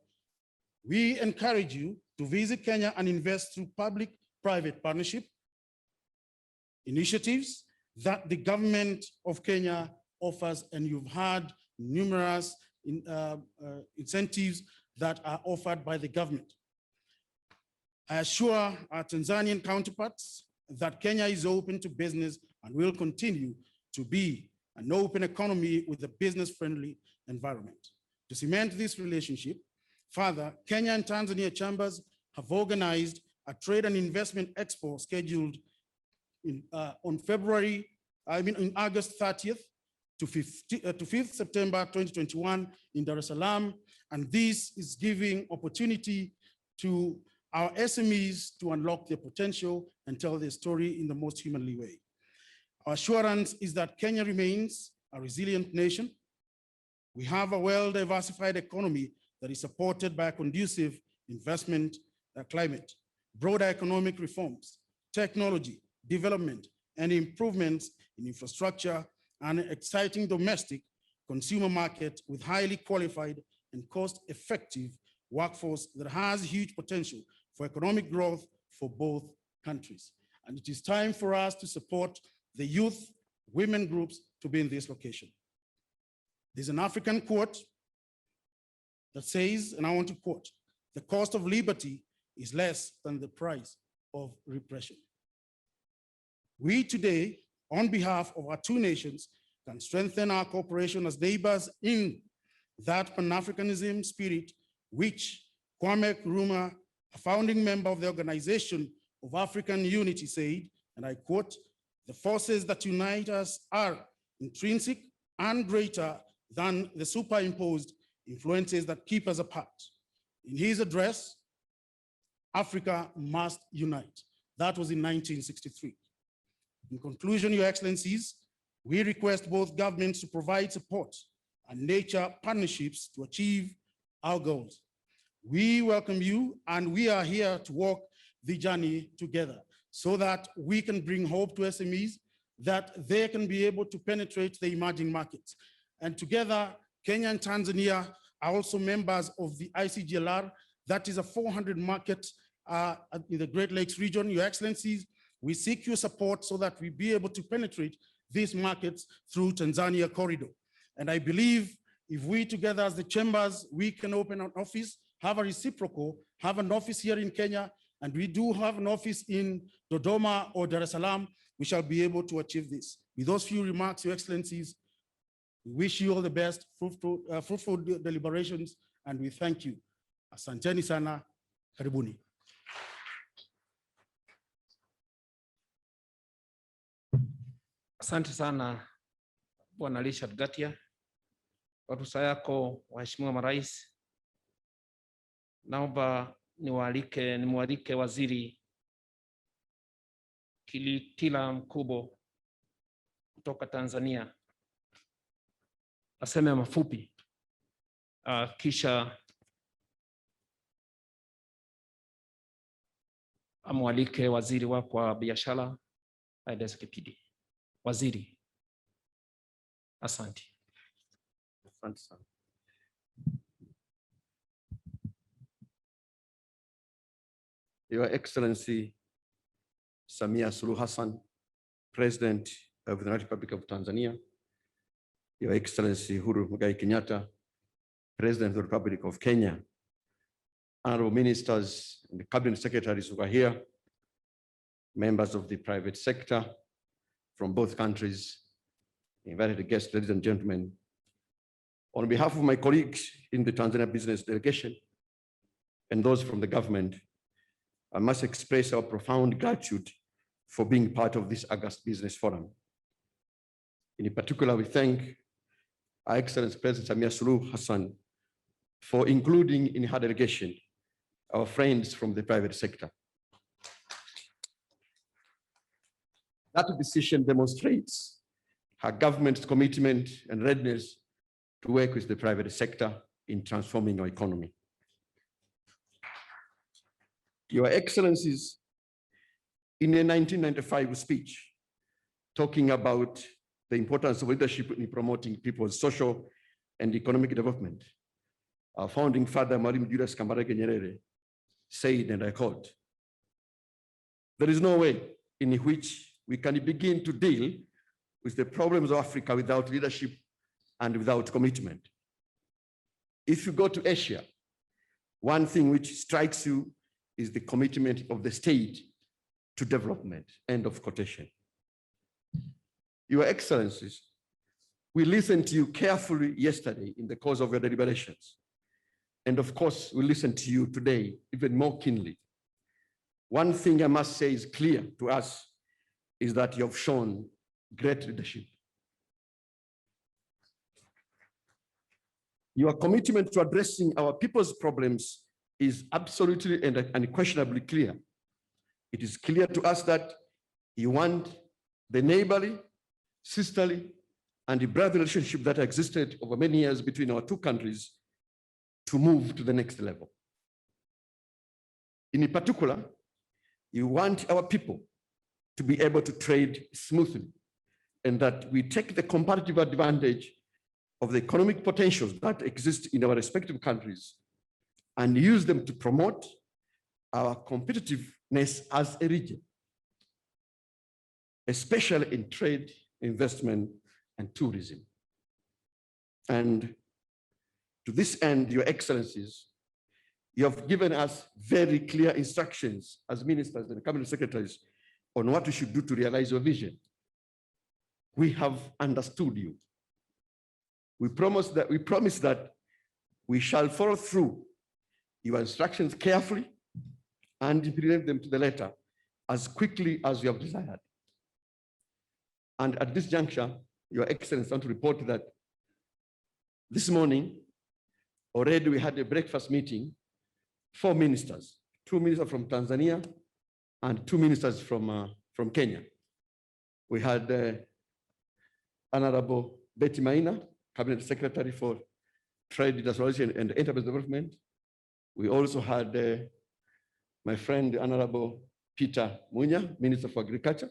we encourage you to visit Kenya and invest through public-private partnership initiatives that the government of Kenya offers, and you've had numerous incentives that are offered by the government. I assure our Tanzanian counterparts that Kenya is open to business and will continue to be an open economy with a business-friendly environment. To cement this relationship, further, Kenya and Tanzania chambers have organized a trade and investment expo scheduled on August 30th to 5th September 2021 in Dar es Salaam. And this is giving opportunity to our SMEs to unlock their potential and tell their story in the most humanly way. Our assurance is that Kenya remains a resilient nation. We have a well-diversified economy that is supported by a conducive investment climate, broader economic reforms, technology, development, and improvements in infrastructure, and an exciting domestic consumer market with highly qualified and cost-effective workforce that has huge potential for economic growth for both countries. And it is time for us to support the youth, women groups to be in this location. There's an African quote that says, and I want to quote, "The cost of liberty is less than the price of repression." We today, on behalf of our two nations, can strengthen our cooperation as neighbors in that Pan-Africanism spirit, which Kwame Nkrumah, a founding member of the Organization of African Unity, said, and I quote, "The forces that unite us are intrinsic and greater than the superimposed influences that keep us apart." In his address, "Africa must unite." That was in 1963. In conclusion, Your Excellencies, we request both governments to provide support and nature partnerships to achieve our goals. We welcome you, and we are here to walk the journey together so that we can bring hope to SMEs, that they can be able to penetrate the emerging markets. And together, Kenya and Tanzania are also members of the ICGLR. That is a 400 market in the Great Lakes region. Your Excellencies, we seek your support so that we be able to penetrate these markets through Tanzania corridor. And I believe if we together as the chambers, we can open an office, have a reciprocal, have an office here in Kenya, and we do have an office in Dodoma or Dar es Salaam, we shall be able to achieve this. With those few remarks, Your Excellencies, we wish you all the best, fruitful deliberations, and we thank you. Asanteni sana, karibuni. Asante sana Bwana Richard Gatia kwa ruhusa yako, waheshimiwa marais. Naomba nimwalike Waziri Kitila Mkubo kutoka Tanzania aseme mafupi, kisha amwalike waziri wako wa biashara aeleze kipindi. Waziri, asante. Asante sana. Your Excellency Samia Suluhu Hassan, President of the United Republic of Tanzania, Your Excellency Uhuru Kenyatta, President of the Republic of Kenya, honorable ministers and the cabinet secretaries who are here, members of the private sector from both countries, invited guests, ladies and gentlemen. On behalf of my colleagues in the Tanzania business delegation and those from the government, I must express our profound gratitude for being part of this August Business Forum. In particular, we thank Our Excellency President Suluhu Hassan for including in her delegation our friends from the private sector. That decision demonstrates her government's commitment and readiness to work with the private sector in transforming our economy. Your Excellencies, in a 1995 speech, talking about the importance of leadership in promoting people's social and economic development, our founding father, Mwalimu Julius Kambarage Nyerere, said, and I quote, "There is no way in which we can begin to deal with the problems of Africa without leadership and without commitment. If you go to Asia, one thing which strikes you is the commitment of the state to development." End of quotation. Your Excellencies, we listened to you carefully yesterday in the course of your deliberations. And of course, we listen to you today even more keenly. One thing I must say is clear to us is that you have shown great leadership. Your commitment to addressing our people's problems is absolutely and unquestionably clear. It is clear to us that you want the neighborly, sisterly, and the brotherly relationship that existed over many years between our two countries to move to the next level. In particular, you want our people to be able to trade smoothly, and that we take the comparative advantage of the economic potentials that exist in our respective countries and use them to promote our competitiveness as a region, especially in trade, investment, and tourism. And to this end, Your Excellencies, you have given us very clear instructions as ministers and cabinet secretaries on what we should do to realize your vision. We have understood you. We promise that we shall follow through your instructions carefully and implement them to the letter as quickly as you have desired. And at this juncture, Your Excellency, I want to report that this morning, already we had a breakfast meeting, 4 ministers, 2 ministers from Tanzania and 2 ministers from Kenya. We had Honorable Betty Maina, Cabinet Secretary for Trade, Industrialization, and Enterprise Development. We also had my friend, Honorable Peter Munya, Minister for Agriculture.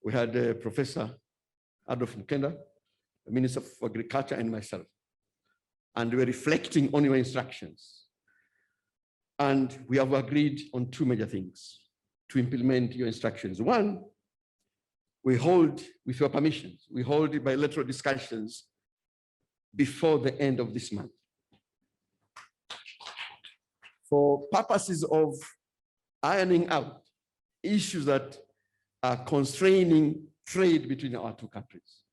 We had Professor Adolf Mkenda, Minister for Agriculture, and myself. And we were reflecting on your instructions. And we have agreed on 2 major things to implement your instructions. One, we hold, with your permissions, we hold bilateral discussions before the end of this month, for purposes of ironing out issues that are constraining trade between our 2 countries.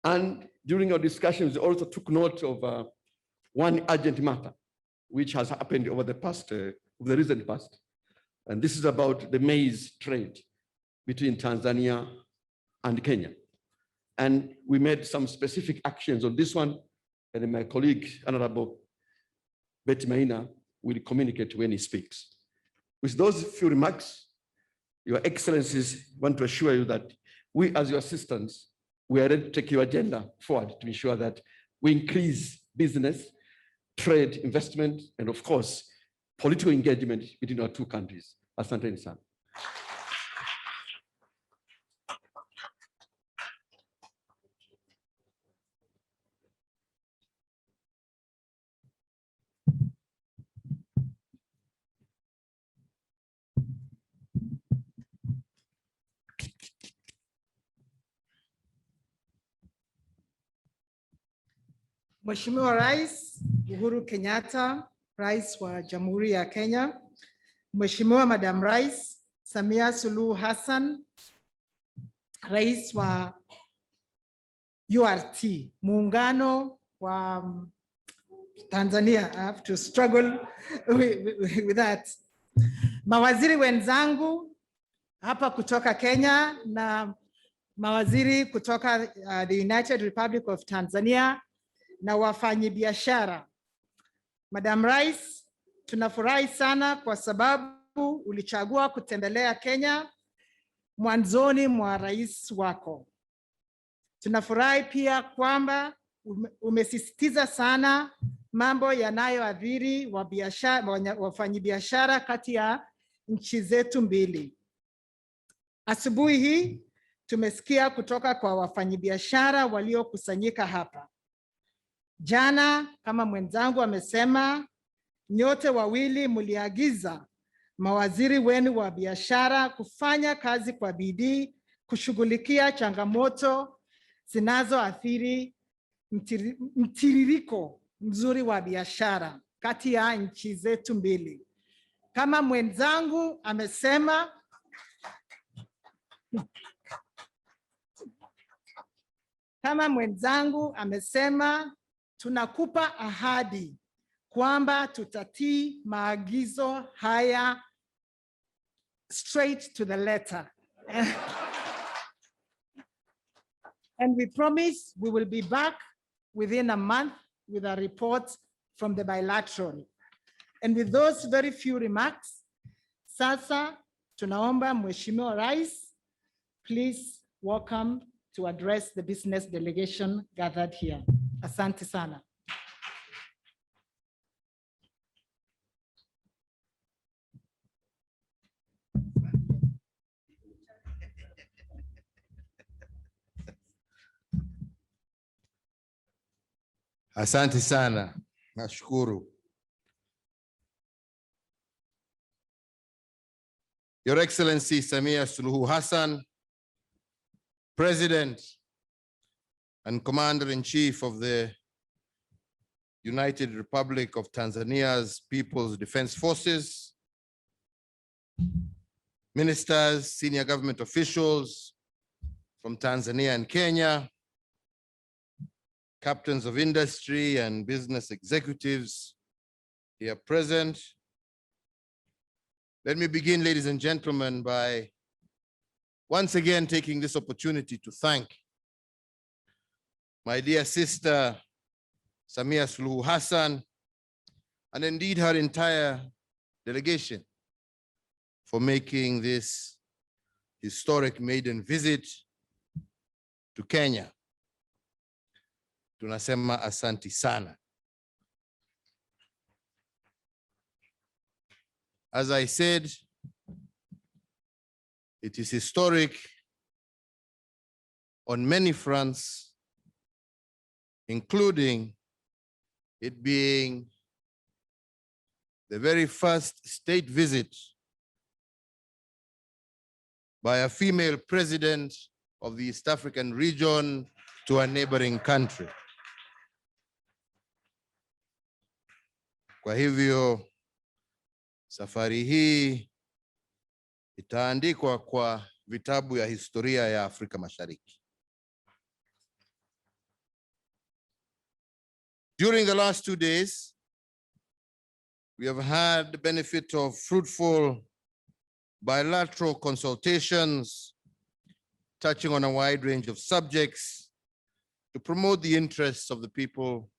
And during our discussions, we also took note of one urgent matter, which has happened over the recent past. And this is about the maize trade between Tanzania and Kenya. And we made some specific actions on this one, and my colleague, Honorable Betty Maina, will communicate when he speaks. With those few remarks, Your Excellencies, want to assure you that we, as your assistants, we are ready to take your agenda forward to ensure that we increase business, trade, investment, and of course, political engagement between our 2 countries. Asante sana. Mheshimiwa Rais Uhuru Kenyatta, Rais wa Jamhuri ya Kenya, Mheshimiwa Madam Rais Samia Suluhu Hassan, Rais wa URT, Muungano wa Tanzania. I have to struggle with that. Mawaziri wenzangu hapa kutoka Kenya na mawaziri kutoka the United Republic of Tanzania na wafanyabiashara. Madam Rais, tunafurahi sana kwa sababu ulichagua kutembelea Kenya mwanzoni mwa rais wako. Tunafurahi pia kwamba umesisitiza sana mambo yanayoathiri wafanyabiashara kati ya nchi zetu mbili. Asubuhi hii tumesikia kutoka kwa wafanyabiashara waliokusanyika hapa. Jana, kama mwenzangu amesema, nyote wawili mliagiza mawaziri wenu wa biashara kufanya kazi kwa bidii kushughulikia changamoto zinazoathiri mtiririko mzuri wa biashara kati ya nchi zetu mbili. Kama mwenzangu amesema, tunakupa ahadi kwamba tutatii maagizo haya straight to the letter. And we promise we will be back within a month with a report from the bilateral. And with those very few remarks, sasa tunaomba Mheshimiwa Rais, please welcome to address the business delegation gathered here. Asante sana. Asante sana, nashukuru. Your Excellency Samia Suluhu Hassan, President and Commander-in-Chief of the United Republic of Tanzania's People's Defense Forces, ministers, senior government officials from Tanzania and Kenya, captains of industry and business executives here present. Let me begin, ladies and gentlemen, by once again taking this opportunity to thank my dear sister, Samia Suluhu Hassan, and indeed her entire delegation for making this historic maiden visit to Kenya. Tunasema asanti sana. As I said, it is historic on many fronts, including it being the very first state visit by a female president of the East African region to a neighboring country. Kwa hivyo, safari hii itaandikwa kwa vitabu ya historia ya Afrika Mashariki. During the last 2 days, we have had the benefit of fruitful bilateral consultations touching on a wide range of subjects to promote the interests of the people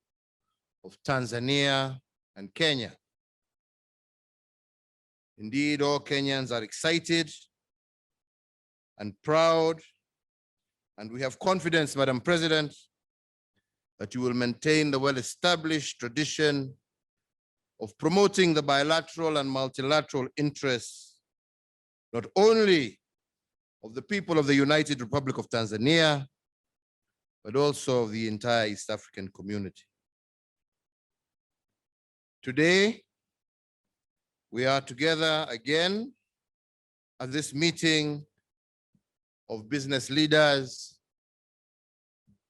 of Tanzania and Kenya. Indeed, all Kenyans are excited and proud, and we have confidence, Madam President, that you will maintain the well-established tradition of promoting the bilateral and multilateral interests, not only of the people of the United Republic of Tanzania, but also of the entire East African community. Today, we are together again at this meeting of business leaders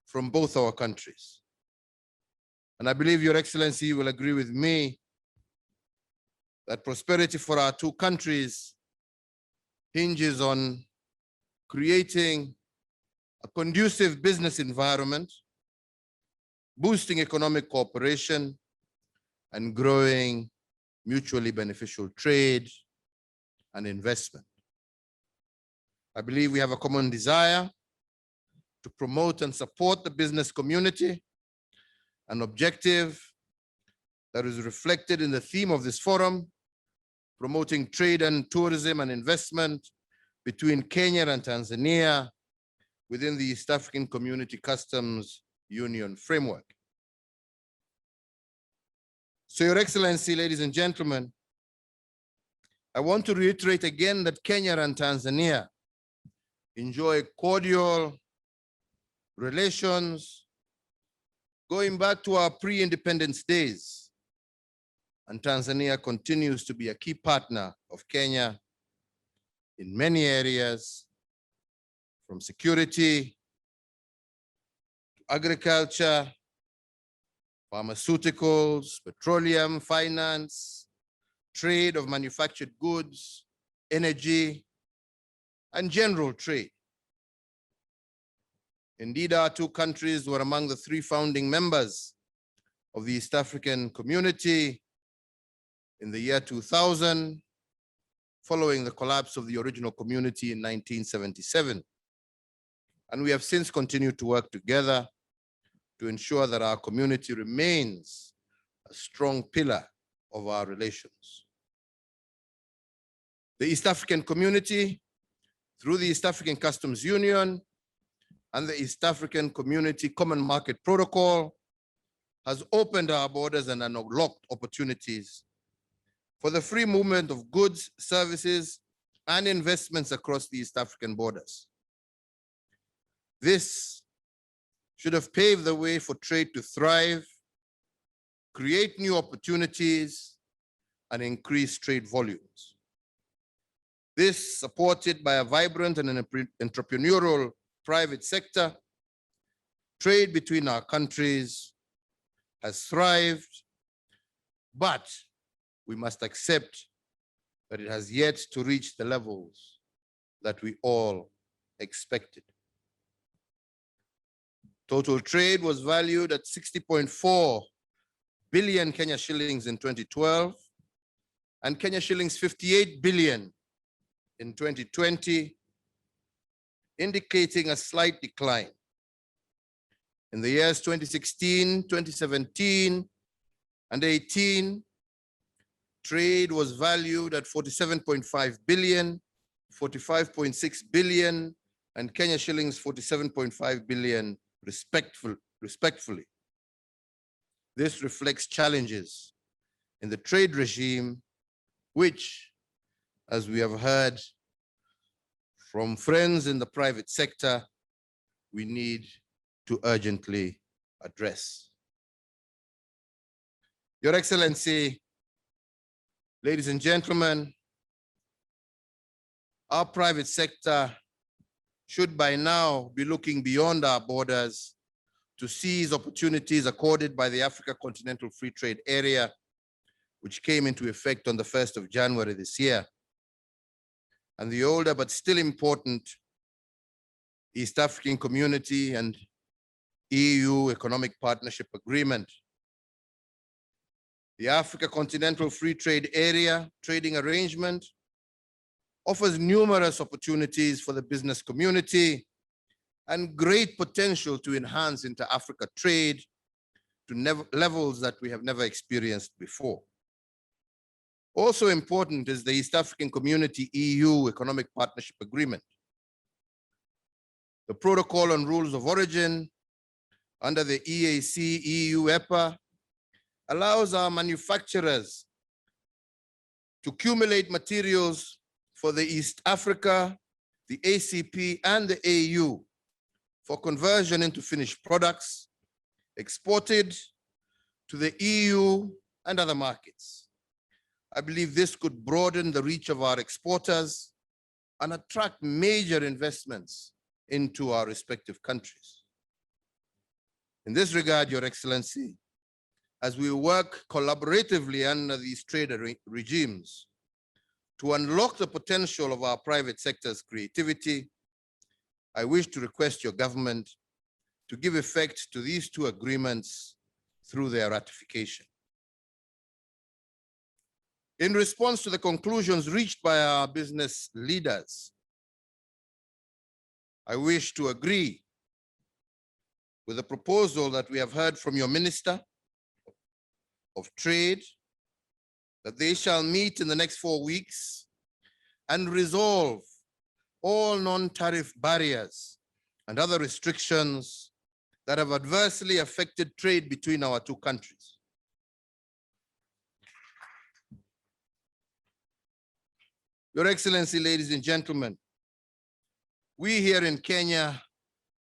from both our countries. And I believe Your Excellency will agree with me that prosperity for our two countries hinges on creating a conducive business environment, boosting economic cooperation, and growing mutually beneficial trade and investment. I believe we have a common desire to promote and support the business community, an objective that is reflected in the theme of this forum, promoting trade and tourism and investment between Kenya and Tanzania within the East African Community Customs Union framework. So, Your Excellency, ladies and gentlemen, I want to reiterate again that Kenya and Tanzania enjoy cordial relations going back to our pre-independence days, and Tanzania continues to be a key partner of Kenya in many areas, from security, to agriculture, pharmaceuticals, petroleum, finance, trade of manufactured goods, energy, and general trade. Indeed, our two countries were among the 3 founding members of the East African Community in the year 2000, following the collapse of the original community in 1977. And we have since continued to work together to ensure that our community remains a strong pillar of our relations. The East African Community, through the East African Customs Union and the East African Community Common Market Protocol, has opened our borders and unlocked opportunities for the free movement of goods, services, and investments across the East African borders. This should have paved the way for trade to thrive, create new opportunities, and increase trade volumes. This, supported by a vibrant and an entrepreneurial private sector, trade between our countries has thrived, but we must accept that it has yet to reach the levels that we all expected. Total trade was valued at 60.4 billion Kenya shillings in 2012 and Kenya shillings 58 billion in 2020, indicating a slight decline. In the years 2016, 2017, and 18, trade was valued at 47.5 billion, 45.6 billion, and Kenya shillings 47.5 billion, respectively. This reflects challenges in the trade regime, which, as we have heard from friends in the private sector, we need to urgently address. Your Excellency, ladies and gentlemen, our private sector should by now be looking beyond our borders to seize opportunities accorded by the Africa Continental Free Trade Area, which came into effect on the 1st of January this year, and the older but still important East African Community and EU Economic Partnership Agreement. The Africa Continental Free Trade Area trading arrangement offers numerous opportunities for the business community and great potential to enhance inter-Africa trade to levels that we have never experienced before. Also important is the East African Community EU Economic Partnership Agreement. The Protocol on Rules of Origin under the EAC EU EPA allows our manufacturers to accumulate materials for the East Africa, the ACP, and the AU for conversion into finished products exported to the EU and other markets. I believe this could broaden the reach of our exporters and attract major investments into our respective countries. In this regard, Your Excellency, as we work collaboratively under these trade regimes to unlock the potential of our private sector's creativity, I wish to request your government to give effect to these two agreements through their ratification. In response to the conclusions reached by our business leaders, I wish to agree with the proposal that we have heard from your Minister of Trade, that they shall meet in the next 4 weeks and resolve all non-tariff barriers and other restrictions that have adversely affected trade between our two countries. Your Excellency, ladies and gentlemen, we here in Kenya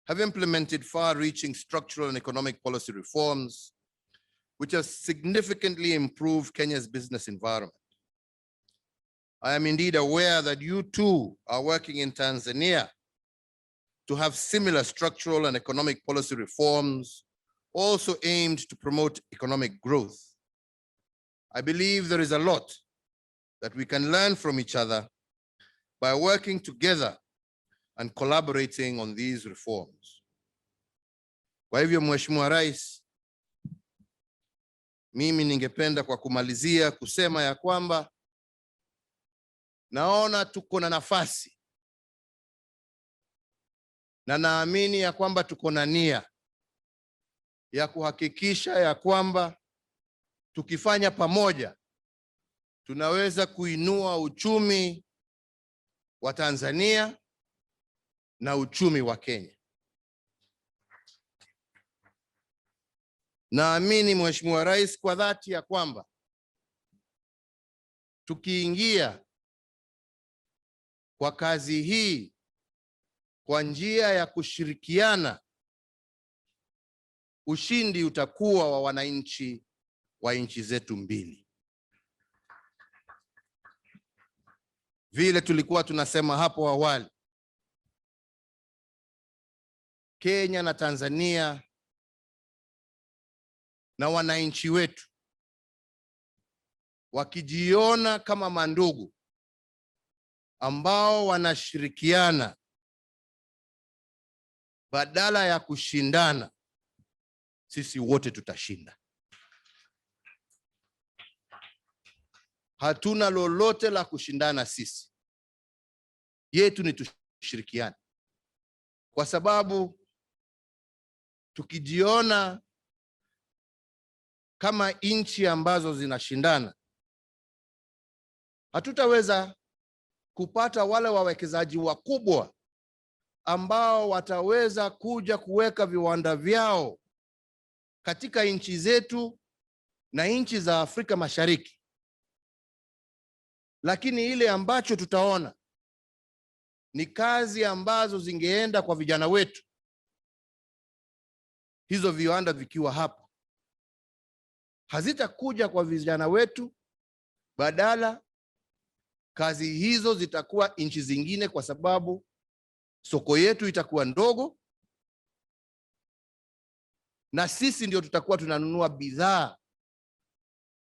have implemented far-reaching structural and economic policy reforms, which have significantly improved Kenya's business environment. I am indeed aware that you too are working in Tanzania to have similar structural and economic policy reforms, also aimed to promote economic growth. I believe there is a lot that we can learn from each other by working together and collaborating on these reforms. Kwa hivyo, Mheshimiwa Rais, mimi ningependa kwa kumalizia kusema ya kwamba naona tuko na nafasi na naamini ya kwamba tuko na nia ya kuhakikisha ya kwamba tukifanya pamoja tunaweza kuinua uchumi wa Tanzania na uchumi wa Kenya. Naamini Mheshimiwa Rais kwa dhati ya kwamba tukiingia kwa kazi hii kwa njia ya kushirikiana, ushindi utakuwa wa wananchi wa nchi zetu mbili. Vile tulikuwa tunasema hapo awali, Kenya na Tanzania na wananchi wetu wakijiona kama mandugu ambao wanashirikiana badala ya kushindana, sisi wote tutashinda. Hatuna lolote la kushindana sisi. Yetu ni tushirikiane. Kwa sababu tukijiona kama nchi ambazo zinashindana, hatutaweza kupata wale wawekezaji wakubwa ambao wataweza kuja kuweka viwanda vyao katika nchi zetu na nchi za Afrika Mashariki. Lakini ile ambacho tutaona ni kazi ambazo zingeenda kwa vijana wetu, hizo viwanda vikiwa hapa, hazitakuja kwa vijana wetu, badala kazi hizo zitakuwa nchi zingine, kwa sababu soko yetu itakuwa ndogo na sisi ndio tutakuwa tunanunua bidhaa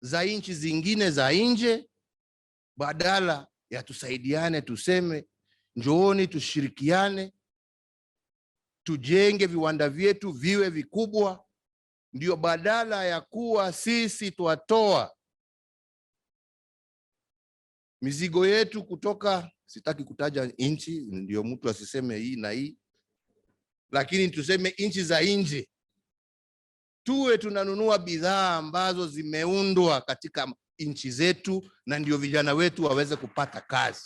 za nchi zingine za nje, badala ya tusaidiane, tuseme njooni tushirikiane, tujenge viwanda vyetu viwe vikubwa. Ndio badala ya kuwa sisi tuatoa mizigo yetu kutoka, sitaki kutaja nchi ndio mtu asiseme hii na hii, lakini tuseme nchi za nje, tuwe tunanunua bidhaa ambazo zimeundwa katika nchi zetu, na ndio vijana wetu waweze kupata kazi.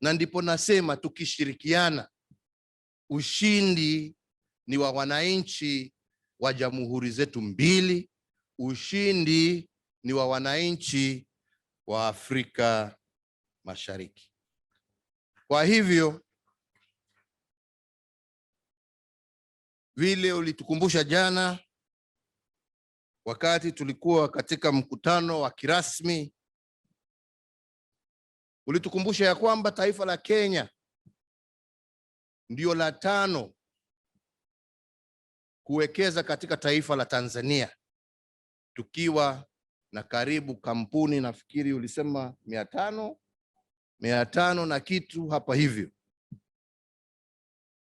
Na ndipo nasema tukishirikiana, ushindi ni wa wananchi wa jamhuri zetu mbili, ushindi ni wa wananchi wa Afrika Mashariki. Kwa hivyo, vile ulitukumbusha jana wakati tulikuwa katika mkutano wa kirasmi, ulitukumbusha ya kwamba taifa la Kenya ndio la 5 kuwekeza katika taifa la Tanzania, tukiwa na karibu kampuni, nafikiri ulisema 500 na kitu hapa hivyo,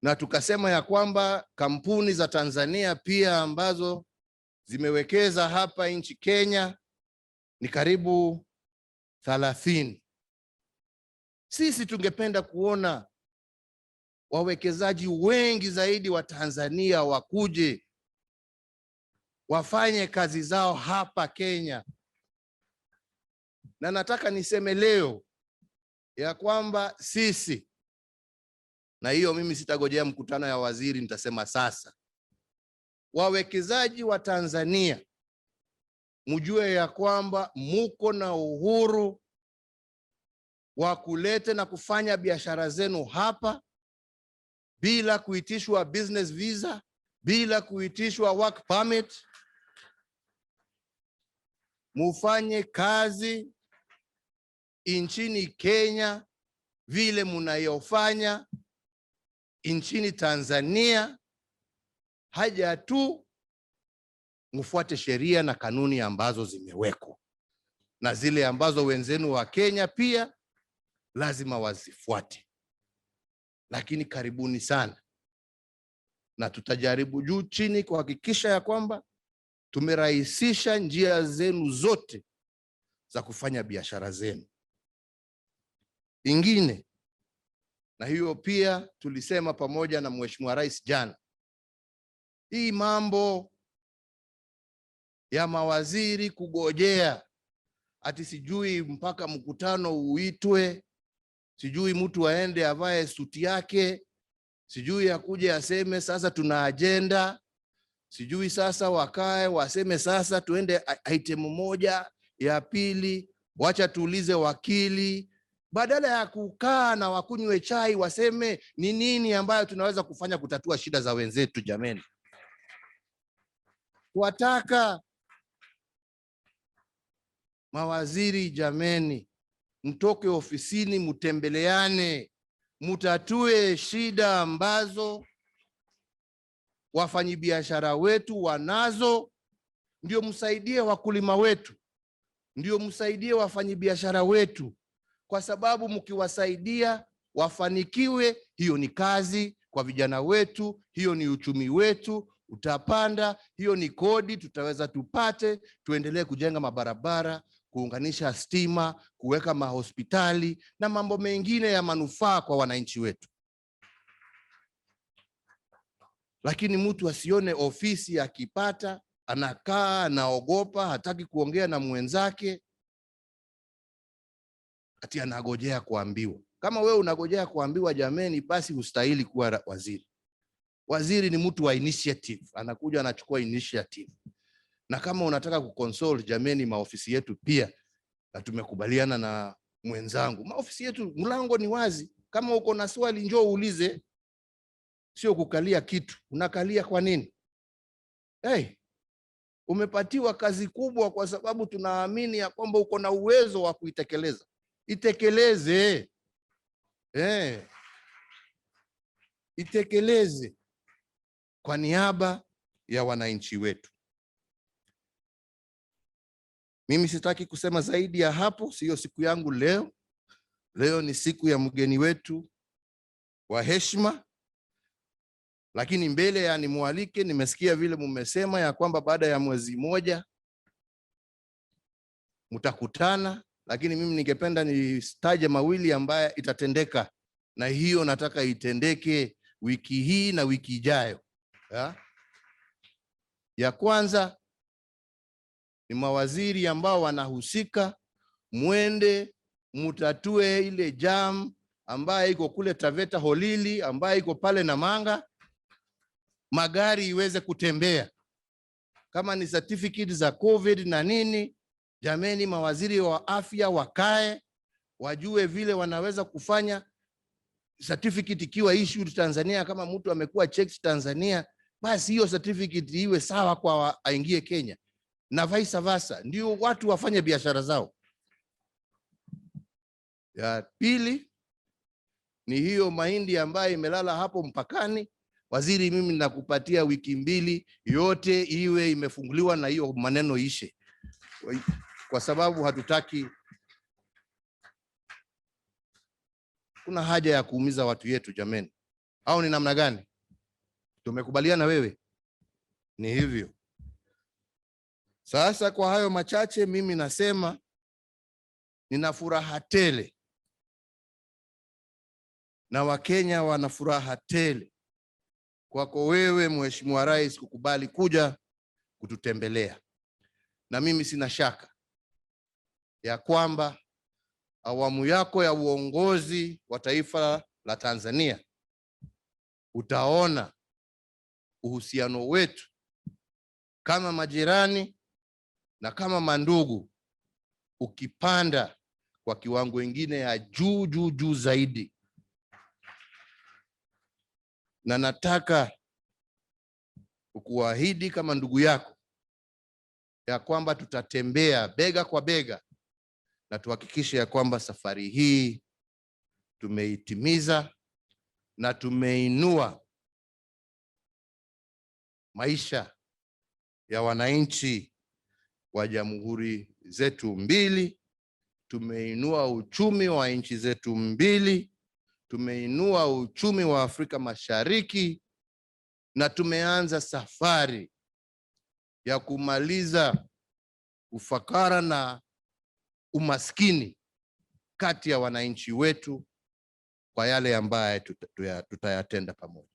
na tukasema ya kwamba kampuni za Tanzania pia ambazo zimewekeza hapa nchi Kenya ni karibu 30. Sisi tungependa kuona wawekezaji wengi zaidi wa Tanzania wakuje wafanye kazi zao hapa Kenya. Na nataka niseme leo ya kwamba sisi, na hiyo mimi sitagojea mkutano ya waziri, nitasema sasa, wawekezaji wa Tanzania mjue ya kwamba muko na uhuru wa kuleta na kufanya biashara zenu hapa bila kuitishwa business visa, bila kuitishwa work permit. Mufanye kazi nchini Kenya vile mnayofanya nchini Tanzania, haja tu mfuate sheria na kanuni ambazo zimewekwa, na zile ambazo wenzenu wa Kenya pia lazima wazifuate. Lakini karibuni sana, na tutajaribu juu chini kuhakikisha ya kwamba tumerahisisha njia zenu zote za kufanya biashara zenu. Ingine, na hiyo pia tulisema pamoja na Mheshimiwa Rais jana, hii mambo ya mawaziri kugojea ati sijui mpaka mkutano uitwe, sijui mtu aende avae suti yake, sijui akuje aseme sasa tuna agenda, sijui sasa wakae waseme sasa tuende item moja ya pili, wacha tuulize wakili, badala ya kukaa na wakunywe chai waseme ni nini ambayo tunaweza kufanya kutatua shida za wenzetu. Jameni, wataka mawaziri, jameni, mtoke ofisini, mtembeleane, mutatue shida ambazo wafanyibiashara wetu wanazo, ndio msaidie wakulima wetu, ndio msaidie wafanyibiashara wetu, kwa sababu mkiwasaidia wafanikiwe, hiyo ni kazi kwa vijana wetu, hiyo ni uchumi wetu utapanda, hiyo ni kodi tutaweza tupate, tuendelee kujenga mabarabara, kuunganisha stima, kuweka mahospitali na mambo mengine ya manufaa kwa wananchi wetu. Lakini mtu asione ofisi akipata anakaa anaogopa, hataki kuongea na mwenzake, ati anagojea kuambiwa. Kama wewe unagojea kuambiwa, jameni, basi hustahili kuwa waziri. Waziri ni mtu wa initiative, anakuja anachukua initiative. Na kama unataka kukonsole, jameni, maofisi yetu pia, na tumekubaliana na mwenzangu, maofisi yetu mlango ni wazi. Kama uko na swali njoo uulize, sio kukalia kitu. Unakalia kwa nini? Umepatiwa kazi kubwa kwa sababu tunaamini ya kwamba uko na uwezo wa kuitekeleza. Itekeleze. Itekeleze kwa niaba ya wananchi wetu. Mimi sitaki kusema zaidi ya hapo, sio siku yangu leo. Leo ni siku ya mgeni wetu wa heshima. Lakini mbele ya nimwalike, nimesikia vile mmesema ya kwamba baada ya mwezi moja mtakutana, lakini mimi ningependa nitaje mawili ambaye itatendeka, na hiyo nataka itendeke wiki hii na wiki ijayo. Ya kwanza ni mawaziri ambao wanahusika, mwende mutatue ile jam ambaye iko kule Taveta Holili, ambaye iko pale Namanga, magari iweze kutembea. Kama ni certificate za COVID na nini, jameni, mawaziri wa afya wakae wajue vile wanaweza kufanya certificate ikiwa issued Tanzania. Kama mtu amekuwa checked Tanzania, basi hiyo certificate iwe sawa kwa aingie Kenya, na vice versa, ndio watu wafanye biashara zao. Ya pili ni hiyo mahindi ambayo imelala hapo mpakani, Waziri, mimi nakupatia wiki mbili yote iwe imefunguliwa na hiyo maneno ishe. Kwa sababu hatutaki, kuna haja ya kuumiza watu yetu jameni. Au ni namna gani? Tumekubaliana wewe? Ni hivyo. Sasa kwa hayo machache mimi nasema nina furaha tele na Wakenya wana furaha tele kwako wewe Mheshimiwa Rais kukubali kuja kututembelea. Na mimi sina shaka ya kwamba awamu yako ya uongozi wa taifa la Tanzania utaona uhusiano wetu kama majirani na kama mandugu ukipanda kwa kiwango ingine ya juu zaidi. Na nataka kukuahidi kama ndugu yako ya kwamba tutatembea bega kwa bega na tuhakikishe ya kwamba safari hii tumeitimiza na tumeinua maisha ya wananchi wa jamhuri zetu mbili, tumeinua uchumi wa nchi zetu mbili, tumeinua uchumi wa Afrika Mashariki, na tumeanza safari ya kumaliza ufakara na umaskini kati ya wananchi wetu kwa yale ambaye tutayatenda pamoja.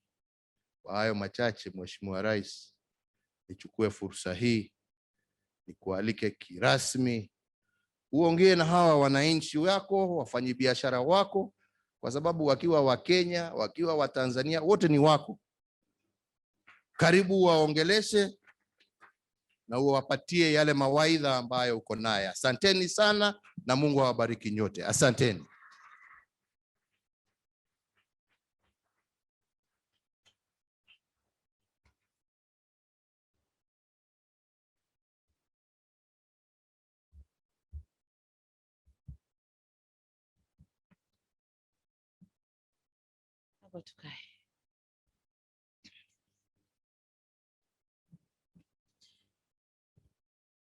Kwa hayo machache, Mheshimiwa Rais, nichukue fursa hii nikualike kirasmi uongee na hawa wananchi wako, wafanyabiashara wako, kwa sababu wakiwa wa Kenya, wakiwa wa Tanzania, wote ni wako. Karibu waongeleshe na uwapatie yale mawaidha ambayo uko naye. Asanteni sana na Mungu awabariki nyote. Asanteni.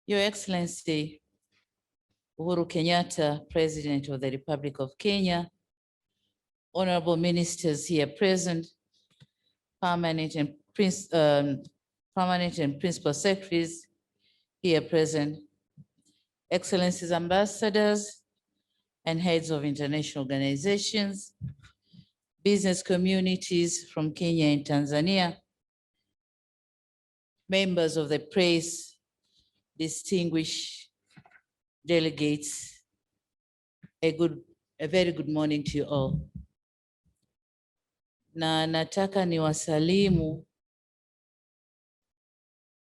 Your Excellency, Uhuru Kenyatta, President of the Republic of Kenya, honorable ministers here present, permanent and principal secretaries here present, Excellencies, ambassadors and heads of international organizations, business communities from Kenya and Tanzania, members of the press, distinguished delegates, a very good morning to you all. Na nataka niwasalimu,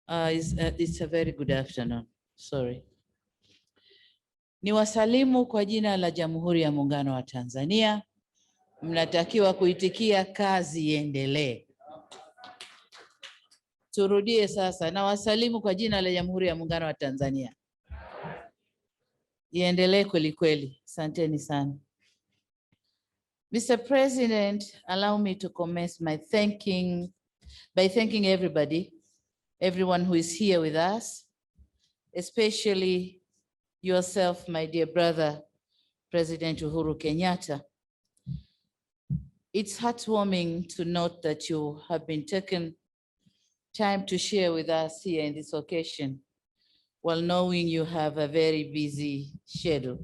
it's a very good afternoon, sorry. Niwasalimu kwa jina la Jamhuri ya Muungano wa Tanzania. Mnatakiwa kuitikia kazi iendelee. Turudie sasa, na wasalimu kwa jina la Jamhuri ya Muungano wa Tanzania. Iendelee kweli kweli. Asanteni sana. Mr. President, allow me to commence by thanking everyone who is here with us, especially yourself, my dear brother, President Uhuru Kenyatta. It's heartwarming to note that you have been taking time to share with us here in this occasion, while knowing you have a very busy schedule.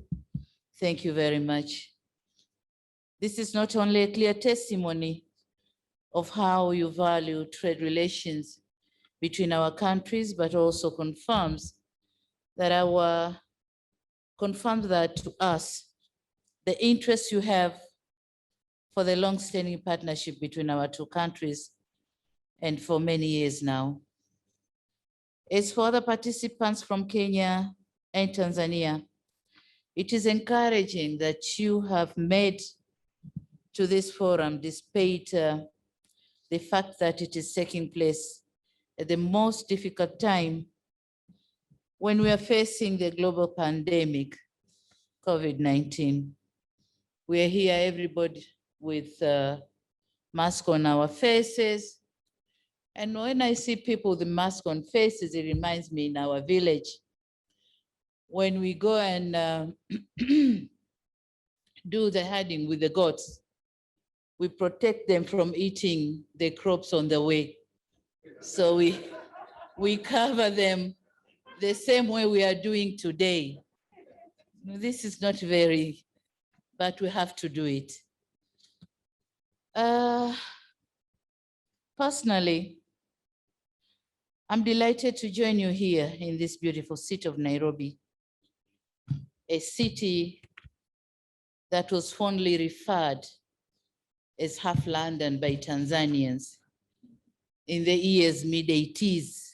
Thank you very much. This is not only a clear testimony of how you value trade relations between our countries, but also confirms that to us, the interest you have for the long-standing partnership between our two countries and for many years now. As for the participants from Kenya and Tanzania, it is encouraging that you have made to this forum despite the fact that it is taking place at the most difficult time when we are facing the global pandemic, COVID-19. We are here, everybody with mask on our faces, And when I see people with mask on faces, it reminds me in our village, when we go and do the herding with the goats, we protect them from eating the crops on the way. So we cover them the same way we are doing today. This is not very, but we have to do it. Personally, I'm delighted to join you here in this beautiful city of Nairobi, a city that was fondly referred as half London by Tanzanians in the years mid-80s.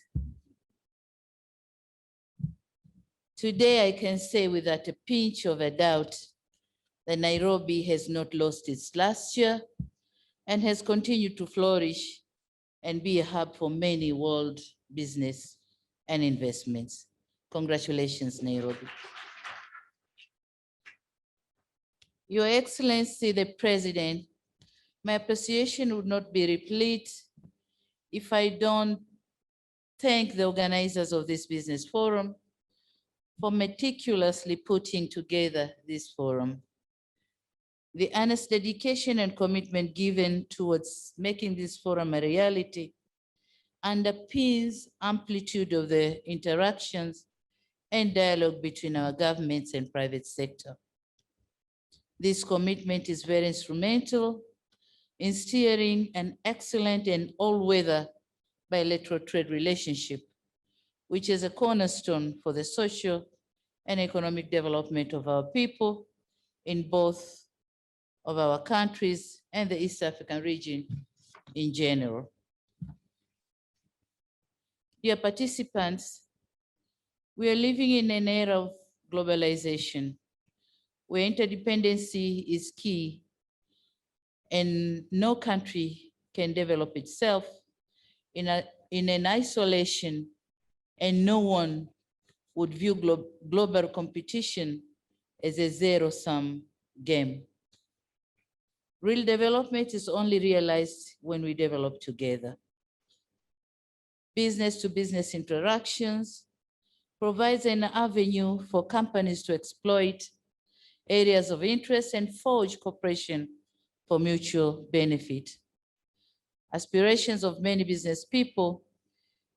Today, I can say without a pinch of a doubt that Nairobi has not lost its luster and has continued to flourish and be a hub for many world business and investments. Congratulations, Nairobi. Your Excellency, the President, my appreciation would not be replete if I don't thank the organizers of this business forum for meticulously putting together this forum. The earnest dedication and commitment given towards making this forum a reality underpins amplitude of the interactions and dialogue between our governments and private sector. This commitment is very instrumental in steering an excellent and all-weather bilateral trade relationship, which is a cornerstone for the social and economic development of our people in both of our countries and the East African region in general. Dear participants, we are living in an era of globalization where interdependency is key and no country can develop itself in an isolation, and no one would view global competition as a zero-sum game. Real development is only realized when we develop together. Business-to-business interactions provides an avenue for companies to exploit areas of interest and forge cooperation for mutual benefit. Aspirations of many business people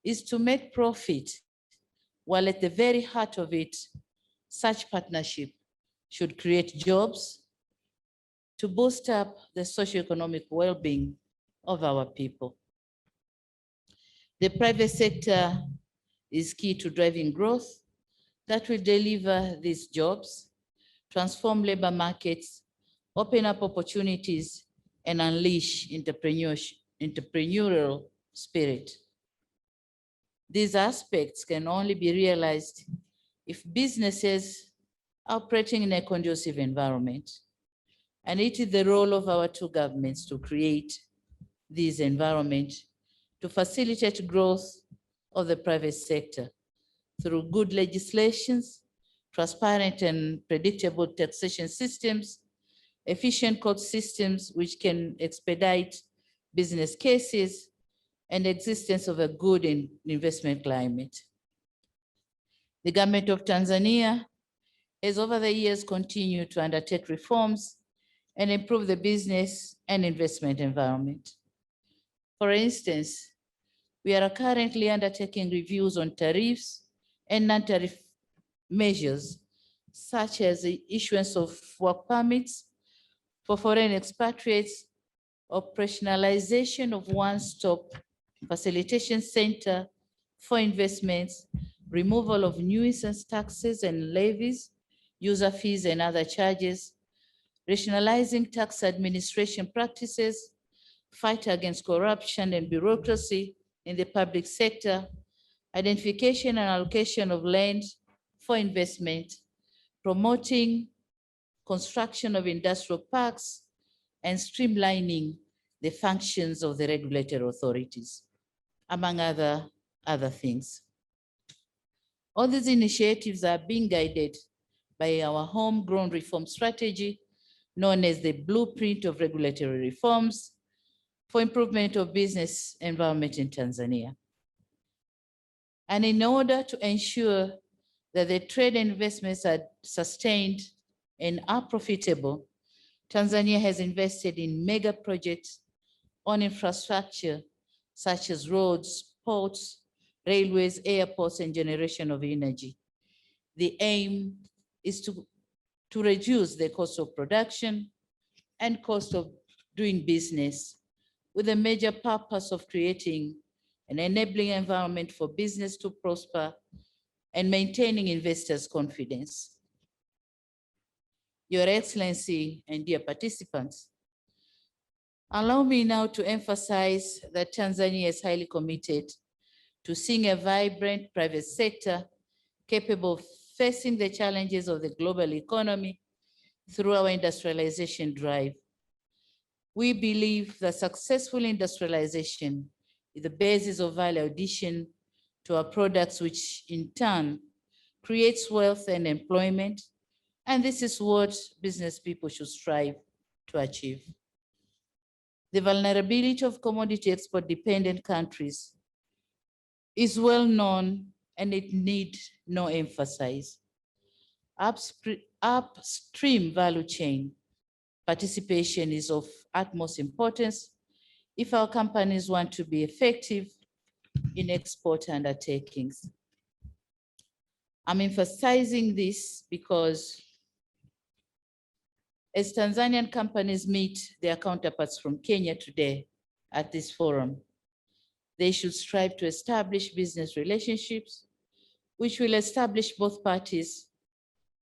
is to make profit, while at the very heart of it, such partnership should create jobs to boost up the socioeconomic well-being of our people. The private sector is key to driving growth that will deliver these jobs, transform labor markets, open up opportunities, and unleash entrepreneurial spirit. These aspects can only be realized if businesses are operating in a conducive environment. And it is the role of our two governments to create this environment to facilitate growth of the private sector through good legislations, transparent and predictable taxation systems, efficient court systems which can expedite business cases, and existence of a good investment climate. The government of Tanzania has over the years continued to undertake reforms and improve the business and investment environment. For instance, we are currently undertaking reviews on tariffs and non-tariff measures, such as the issuance of work permits for foreign expatriates, operationalization of one-stop facilitation center for investments, removal of nuisance taxes and levies, user fees and other charges, rationalizing tax administration practices, fight against corruption and bureaucracy in the public sector, identification and allocation of land for investment, promoting construction of industrial parks, and streamlining the functions of the regulatory authorities, among other things. All these initiatives are being guided by our homegrown reform strategy, known as the Blueprint of Regulatory Reforms, for improvement of business environment in Tanzania. And in order to ensure that the trade and investments are sustained and are profitable, Tanzania has invested in mega projects on infrastructure such as roads, ports, railways, airports, and generation of energy. The aim is to reduce the cost of production and cost of doing business, with the major purpose of creating an enabling environment for business to prosper and maintaining investors' confidence. Your Excellency and dear participants, allow me now to emphasize that Tanzania is highly committed to seeing a vibrant private sector capable of facing the challenges of the global economy through our industrialization drive. We believe that successful industrialization is the basis of value addition to our products, which in turn creates wealth and employment. And this is what business people should strive to achieve. The vulnerability of commodity export-dependent countries is well known, and it needs no emphasis. Upstream value chain participation is of utmost importance if our companies want to be effective in export undertakings. I'm emphasizing this because as Tanzanian companies meet their counterparts from Kenya today at this forum, they should strive to establish business relationships which will establish both parties,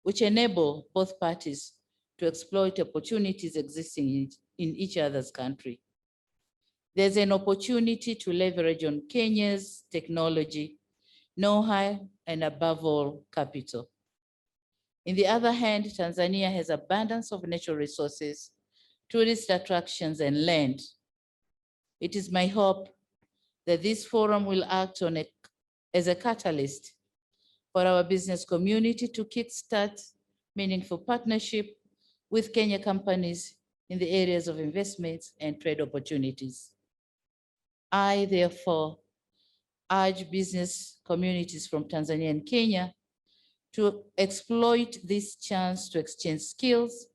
which enable both parties to exploit opportunities existing in each other's country. There's an opportunity to leverage on Kenya's technology, know-how, and above all, capital. On the other hand, Tanzania has abundance of natural resources, tourist attractions, and land. It is my hope that this forum will act as a catalyst for our business community to kickstart meaningful partnership with Kenya companies in the areas of investments and trade opportunities. I, therefore, urge business communities from Tanzania and Kenya to exploit this chance to exchange skills,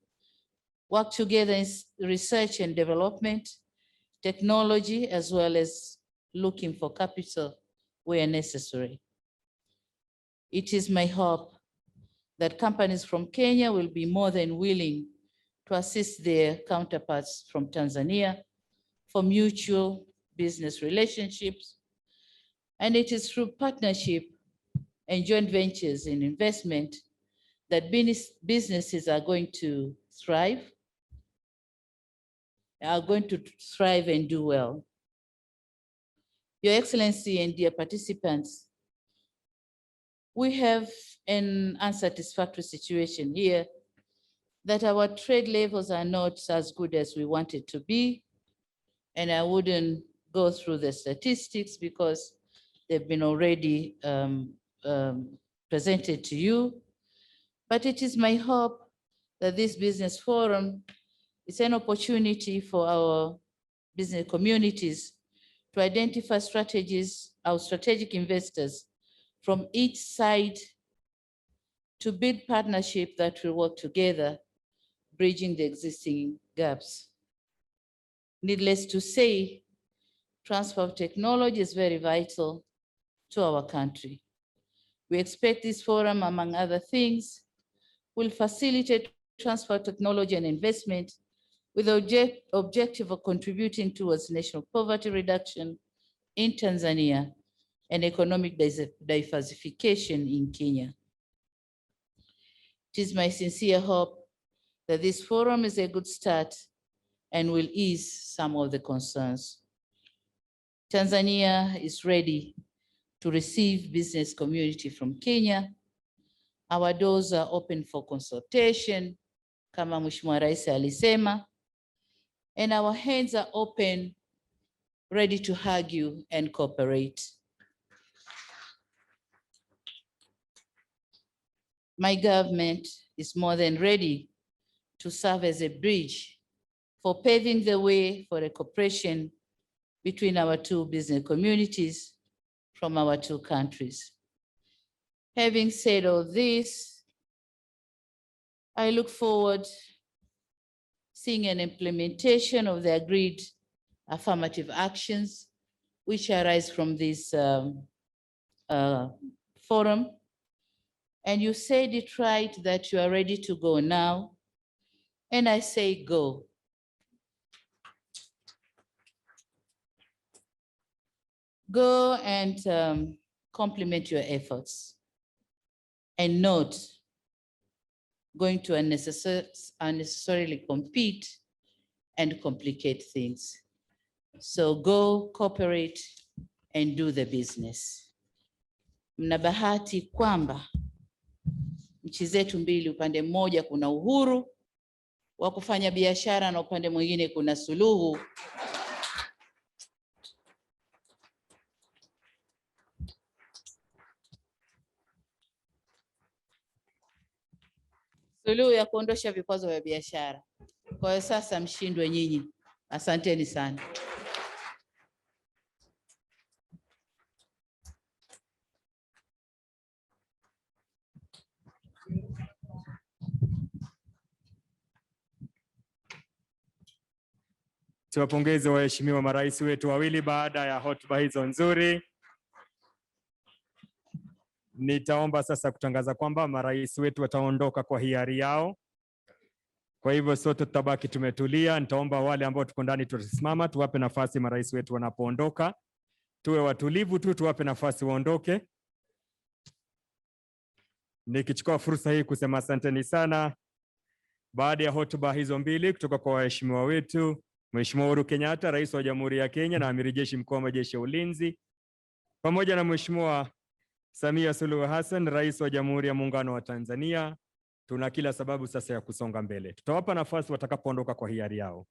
work together in research and development, technology, as well as looking for capital where necessary. It is my hope that companies from Kenya will be more than willing to assist their counterparts from Tanzania for mutual business relationships. And it is through partnership and joint ventures in investment that businesses are going to thrive and do well. Your Excellency and dear participants, we have an unsatisfactory situation here that our trade levels are not as good as we want it to be. And I wouldn't go through the statistics because they've been already presented to you. But it is my hope that this business forum is an opportunity for our business communities to identify strategies, our strategic investors from each side, to build partnership that will work together, bridging the existing gaps. Needless to say, transfer of technology is very vital to our country. We expect this forum, among other things, will facilitate transfer of technology and investment with the objective of contributing towards national poverty reduction in Tanzania and economic diversification in Kenya. It is my sincere hope that this forum is a good start and will ease some of the concerns. Tanzania is ready to receive business community from Kenya. Our doors are open for consultation, kama Mheshimiwa Rais alisema, and our hands are open, ready to argue and cooperate. My government is more than ready to serve as a bridge for paving the way for a cooperation between our two business communities from our two countries. Having said all this, I look forward seeing an implementation of the agreed affirmative actions which arise from this forum. And you said it right that you are ready to go now. And I say go. Go and complement your efforts and not going to unnecessarily compete and complicate things. So go, cooperate, and do the business. Mna bahati kwamba nchi zetu mbili, upande mmoja kuna uhuru wa kufanya biashara na upande mwingine kuna Suluhu. Suluhu ya kuondosha vikwazo vya biashara. Kwa hiyo sasa mshindwe nyinyi. Asanteni sana. Tuwapongeze waheshimiwa marais wetu wawili baada ya hotuba hizo nzuri. Nitaomba sasa kutangaza kwamba marais wetu wataondoka kwa hiari yao. Kwa hivyo sote tutabaki tumetulia. Nitaomba wale ambao tuko ndani tusimama, tuwape nafasi marais wetu wanapoondoka. Tuwe watulivu tu, tuwape nafasi waondoke. Nikichukua fursa hii kusema asanteni sana. Baada ya hotuba hizo mbili kutoka kwa waheshimiwa wetu, Mheshimiwa Uhuru Kenyatta, Rais wa Jamhuri ya Kenya na Amiri Jeshi Mkuu wa Majeshi ya Ulinzi, pamoja na Mheshimiwa Samia Suluhu Hassan, Rais wa Jamhuri ya Muungano wa Tanzania, tuna kila sababu sasa ya kusonga mbele. Tutawapa nafasi watakapoondoka kwa hiari yao.